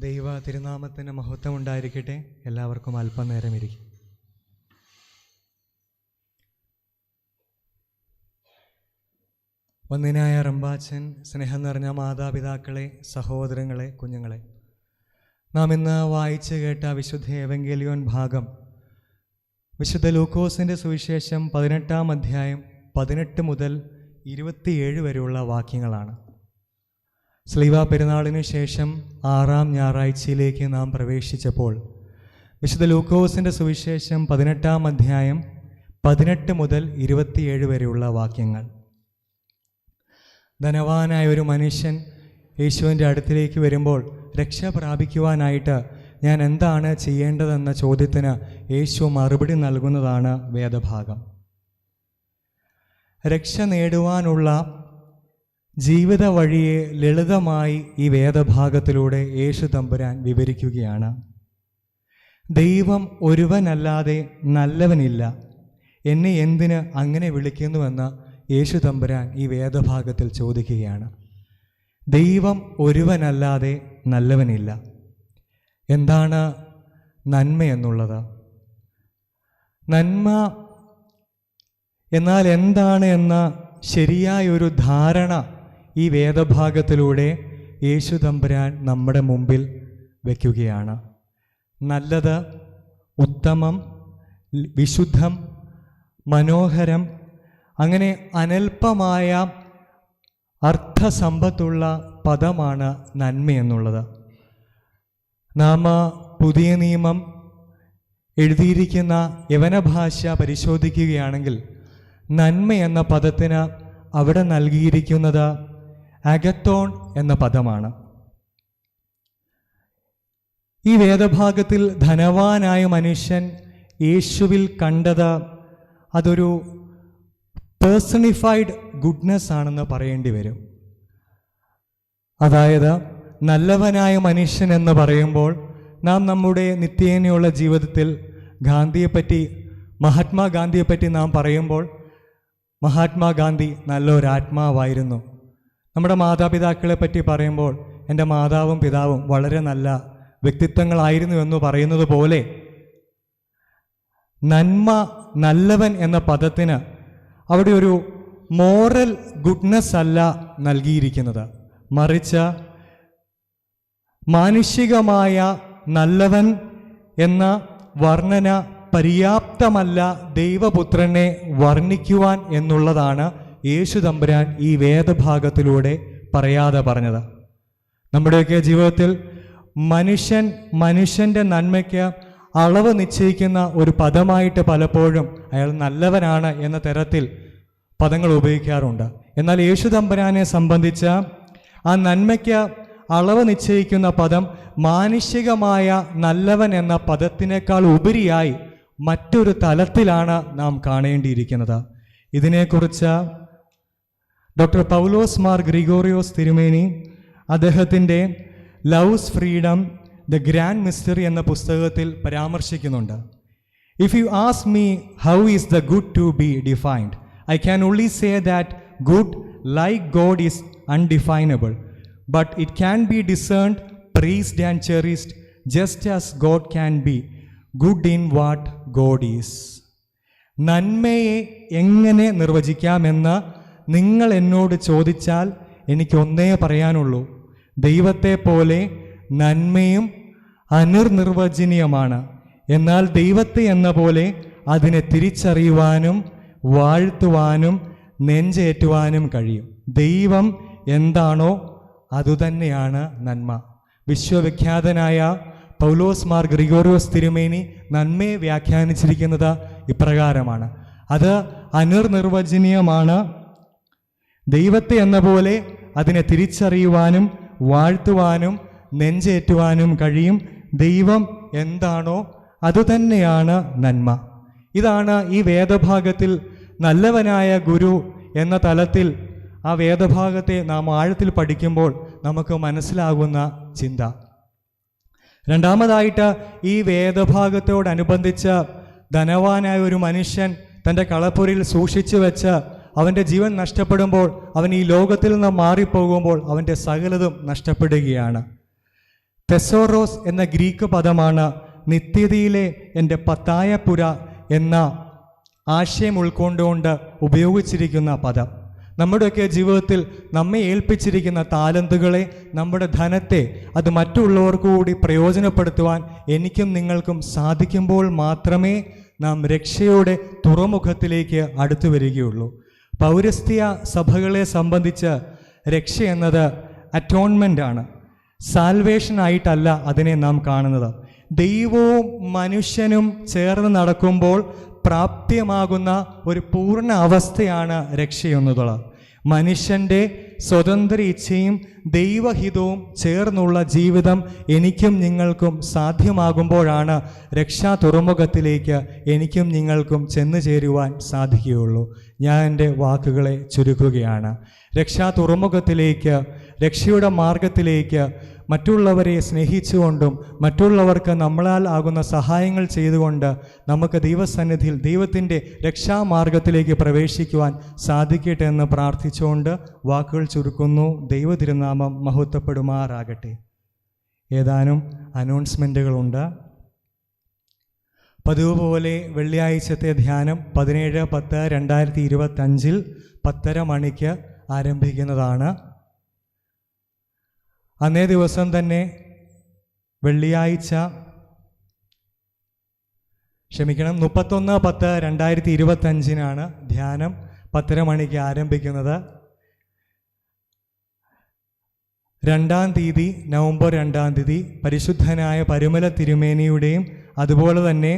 ദൈവ തിരുനാമത്തിന് മഹത്വം ഉണ്ടായിരിക്കട്ടെ. എല്ലാവർക്കും അല്പനേരം ഇരിക്കും. വന്ദനായ റമ്പാച്ചൻ, സ്നേഹം നിറഞ്ഞ മാതാപിതാക്കളെ, സഹോദരങ്ങളെ, കുഞ്ഞുങ്ങളെ, നാം ഇന്ന് വായിച്ചു കേട്ട വിശുദ്ധ എവങ്കേലിയോൻ ഭാഗം വിശുദ്ധ ലൂക്കോസിൻ്റെ സുവിശേഷം 18-ാം അധ്യായം 18 മുതൽ 27 വരെയുള്ള വാക്യങ്ങളാണ്. സ്ലീവാ പെരുന്നാളിന് ശേഷം 6-ാം ഞായറാഴ്ചയിലേക്ക് നാം പ്രവേശിച്ചപ്പോൾ വിശുദ്ധ ലൂക്കോസിൻ്റെ സുവിശേഷം 18-ാം അധ്യായം 18 മുതൽ 27 വരെയുള്ള വാക്യങ്ങൾ. ധനവാനായ ഒരു മനുഷ്യൻ യേശുവിൻ്റെ അടുത്തിലേക്ക് വരുമ്പോൾ രക്ഷ പ്രാപിക്കുവാനായിട്ട് ഞാൻ എന്താണ് ചെയ്യേണ്ടതെന്ന ചോദ്യത്തിന് യേശു മറുപടി നൽകുന്നതാണ് വേദഭാഗം. രക്ഷ നേടുവാനുള്ള ജീവിത വഴിയെ ലളിതമായി ഈ വേദഭാഗത്തിലൂടെ യേശു തമ്പുരാൻ വിവരിക്കുകയാണ്. ദൈവം ഒരുവനല്ലാതെ നല്ലവനില്ല, എന്നെ എന്തിന് അങ്ങനെ വിളിക്കുന്നുവെന്ന് യേശു തമ്പുരാൻ ഈ വേദഭാഗത്തിൽ ചോദിക്കുകയാണ്. ദൈവം ഒരുവനല്ലാതെ നല്ലവനില്ല. എന്താണ് നന്മ എന്നുള്ളത്? നന്മ എന്നാൽ എന്താണ് എന്ന ശരിയായൊരു ധാരണ ഈ വേദഭാഗത്തിലൂടെ യേശു തമ്പുരാൻ നമ്മുടെ മുമ്പിൽ വയ്ക്കുകയാണ്. നല്ലത്, ഉത്തമം, വിശുദ്ധം, മനോഹരം, അങ്ങനെ അനൽപമായ അർത്ഥസമ്പത്തുള്ള പദമാണ് നന്മ എന്നുള്ളത്. നാം പുതിയ നിയമം എഴുതിയിരിക്കുന്ന യവന ഭാഷ പരിശോധിക്കുകയാണെങ്കിൽ നന്മ എന്ന പദത്തിന് അവിടെ നൽകിയിരിക്കുന്നത് അഗത്തോൺ എന്ന പദമാണ്. ഈ വേദഭാഗത്തിൽ ധനവാനായ മനുഷ്യൻ യേശുവിൽ കണ്ടത് അതൊരു പേഴ്സണിഫൈഡ് ഗുഡ്നെസ് ആണെന്ന് പറയേണ്ടി വരും. അതായത് നല്ലവനായ മനുഷ്യൻ എന്ന് പറയുമ്പോൾ നാം നമ്മുടെ നിത്യേനയുള്ള ജീവിതത്തിൽ മഹാത്മാഗാന്ധിയെപ്പറ്റി നാം പറയുമ്പോൾ മഹാത്മാഗാന്ധി നല്ലൊരാത്മാവായിരുന്നു. നമ്മുടെ മാതാപിതാക്കളെ പറ്റി പറയുമ്പോൾ എൻ്റെ മാതാവും പിതാവും വളരെ നല്ല വ്യക്തിത്വങ്ങളായിരുന്നു എന്ന് പറയുന്നത് പോലെ നന്മ, നല്ലവൻ എന്ന പദത്തിന് അവിടെ ഒരു മോറൽ ഗുഡ്നെസ് അല്ല നൽകിയിരിക്കുന്നത്, മറിച്ച് മാനുഷികമായ നല്ലവൻ എന്ന വർണ്ണന പര്യാപ്തമല്ല ദൈവപുത്രനെ വർണ്ണിക്കുവാൻ എന്നുള്ളതാണ് യേശു തമ്പുരാൻ ഈ വേദഭാഗത്തിലൂടെ പറയാതെ പറഞ്ഞത്. നമ്മുടെയൊക്കെ ജീവിതത്തിൽ മനുഷ്യൻ്റെ നന്മയ്ക്ക് അളവ് നിശ്ചയിക്കുന്ന ഒരു പദമായിട്ട് പലപ്പോഴും അയാൾ നല്ലവനാണ് എന്ന തരത്തിൽ പദങ്ങൾ ഉപയോഗിക്കാറുണ്ട്. എന്നാൽ യേശു തമ്പുരാനെ സംബന്ധിച്ച ആ നന്മയ്ക്ക് അളവ് നിശ്ചയിക്കുന്ന പദം മാനുഷികമായ നല്ലവൻ എന്ന പദത്തിനേക്കാൾ ഉപരിയായി മറ്റൊരു തലത്തിലാണ് നാം കാണേണ്ടിയിരിക്കുന്നത്. ഇതിനെക്കുറിച്ച് ഡോക്ടർ പൗലോസ് മാർ ഗ്രിഗോറിയോസ് തിരുമേനി അദ്ദേഹത്തിൻ്റെ love's freedom the grand mystery എന്ന പുസ്തകത്തിൽ പരാമർശിക്കുന്നുണ്ട്. If you ask me how is the good to be defined, I can only say that good like God is undefinable, but it can be discerned, prized and cherished just as God can be good in what God is. നന്മയെ എങ്ങനെ നിർവചിക്കാമെന്ന് നിങ്ങൾ എന്നോട് ചോദിച്ചാൽ എനിക്കൊന്നേ പറയാനുള്ളൂ: ദൈവത്തെ പോലെ നന്മയും അനിർനിർവചനീയമാണ്. എന്നാൽ ദൈവത്തെ എന്ന പോലെ അതിനെ തിരിച്ചറിയുവാനും വാഴ്ത്തുവാനും നെഞ്ചേറ്റുവാനും കഴിയും. ദൈവം എന്താണോ അതുതന്നെയാണ് നന്മ. വിശ്വവിഖ്യാതനായ പൗലോസ് മാർ ഗ്രിഗോറിയോസ് തിരുമേനി നന്മയെ വ്യാഖ്യാനിച്ചിരിക്കുന്നത് ഇപ്രകാരമാണ്: അത് അനിർനിർവചനീയമാണ്. ദൈവത്തെ എന്ന പോലെ അതിനെ തിരിച്ചറിയുവാനും വാഴ്ത്തുവാനും നെഞ്ചേറ്റുവാനും കഴിയും. ദൈവം എന്താണോ അതുതന്നെയാണ് നന്മ. ഇതാണ് ഈ വേദഭാഗത്തിൽ നല്ലവനായ ഗുരു എന്ന തലത്തിൽ ആ വേദഭാഗത്തെ നാം ആഴത്തിൽ പഠിക്കുമ്പോൾ നമുക്ക് മനസ്സിലാകുന്ന ചിന്ത. രണ്ടാമതായിട്ട്, ഈ വേദഭാഗത്തോടനുബന്ധിച്ച് ധനവാനായ ഒരു മനുഷ്യൻ തൻ്റെ കളപ്പുരയിൽ സൂക്ഷിച്ചു വെച്ച് അവൻ്റെ ജീവൻ നഷ്ടപ്പെടുമ്പോൾ, അവൻ ഈ ലോകത്തിൽ നിന്ന് മാറിപ്പോകുമ്പോൾ അവൻ്റെ സകലതും നഷ്ടപ്പെടുകയാണ്. തെസോറോസ് എന്ന ഗ്രീക്ക് പദമാണ് നിത്യതയിലെ എൻ്റെ പത്തായപ്പുര എന്ന ആശയം ഉൾക്കൊണ്ടുകൊണ്ട് ഉപയോഗിച്ചിരിക്കുന്ന പദം. നമ്മുടെയൊക്കെ ജീവിതത്തിൽ നമ്മെ ഏൽപ്പിച്ചിരിക്കുന്ന താലന്തുകളെ, നമ്മുടെ ധനത്തെ അത് മറ്റുള്ളവർക്ക് കൂടി പ്രയോജനപ്പെടുത്തുവാൻ എനിക്കും നിങ്ങൾക്കും സാധിക്കുമ്പോൾ മാത്രമേ നാം രക്ഷയുടെ തുറമുഖത്തിലേക്ക് അടുത്തു വരികയുള്ളൂ. പൗരസ്ത്യ സഭകളെ സംബന്ധിച്ച് രക്ഷ എന്നത് അറ്റോൺമെൻ്റ് ആണ്, സാൽവേഷൻ ആയിട്ടല്ല അതിനെ നാം കാണുന്നത്. ദൈവവും മനുഷ്യനും ചേർന്ന് നടക്കുമ്പോൾ പ്രാപ്യമാകുന്ന ഒരു പൂർണ്ണ അവസ്ഥയാണ് രക്ഷയെന്നുള്ളത്. മനുഷ്യൻ്റെ സ്വതന്ത്ര ഇച്ഛയും ദൈവഹിതവും ചേർന്നുള്ള ജീവിതം എനിക്കും നിങ്ങൾക്കും സാധ്യമാകുമ്പോഴാണ് രക്ഷാ തുറമുഖത്തിലേക്ക് എനിക്കും നിങ്ങൾക്കും ചെന്നു ചേരുവാൻ സാധിക്കുകയുള്ളൂ. ഞാൻ എൻ്റെ വാക്കുകളെ ചുരുക്കുകയാണ്. രക്ഷാ തുറമുഖത്തിലേക്ക്, രക്ഷയുടെ മാർഗത്തിലേക്ക് മറ്റുള്ളവരെ സ്നേഹിച്ചുകൊണ്ടും മറ്റുള്ളവർക്ക് നമ്മളാൽ ആകുന്ന സഹായങ്ങൾ ചെയ്തുകൊണ്ട് നമുക്ക് ദൈവസന്നിധിയിൽ ദൈവത്തിൻ്റെ രക്ഷാമാർഗത്തിലേക്ക് പ്രവേശിക്കുവാൻ സാധിക്കട്ടെ എന്ന് പ്രാർത്ഥിച്ചുകൊണ്ട് വാക്കുകൾ ചുരുക്കുന്നു. ദൈവ തിരുനാമം മഹത്വപ്പെടുമാറാകട്ടെ. ഏതാനും അനൗൺസ്മെൻറ്റുകളുണ്ട്. പതിവ് പോലെ വെള്ളിയാഴ്ചത്തെ ധ്യാനം 17/10/2025 10:30 മണിക്ക് ആരംഭിക്കുന്നതാണ്. അന്നേ ദിവസം തന്നെ വെള്ളിയാഴ്ച 31/10/2025 ധ്യാനം 10:30 മണിക്ക് ആരംഭിക്കുന്നത്. 2-ാം തീയതി നവംബർ 2-ാം തീയതി പരിശുദ്ധനായ പരുമല തിരുമേനിയുടെയും അതുപോലെ തന്നെ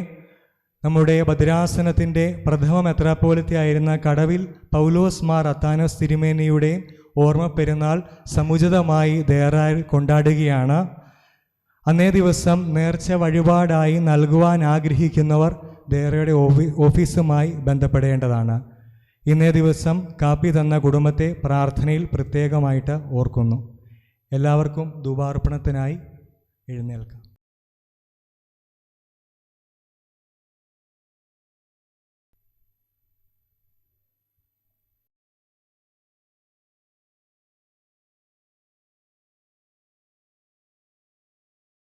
നമ്മുടെ ഭദ്രാസനത്തിൻ്റെ പ്രഥമ മെത്രാപ്പോലിത്തയായിരുന്ന കടവിൽ പൗലോസ് മാർ അത്താനോസ് തിരുമേനിയുടെയും ഓർമ്മ പെരുന്നാൾ സമുചിതമായി ദേറായി കൊണ്ടാടുകയാണ്. അന്നേ ദിവസം നേർച്ച വഴിപാടായി നൽകുവാൻ ആഗ്രഹിക്കുന്നവർ ദേറയുടെ ഓഫീസുമായി ബന്ധപ്പെടേണ്ടതാണ്. ഇന്നേ ദിവസം കാപ്പി തന്ന കുടുംബത്തെ പ്രാർത്ഥനയിൽ പ്രത്യേകമായിട്ട് ഓർക്കുന്നു. എല്ലാവർക്കും ധൂപാർപ്പണത്തിനായി എഴുന്നേൽക്കാം.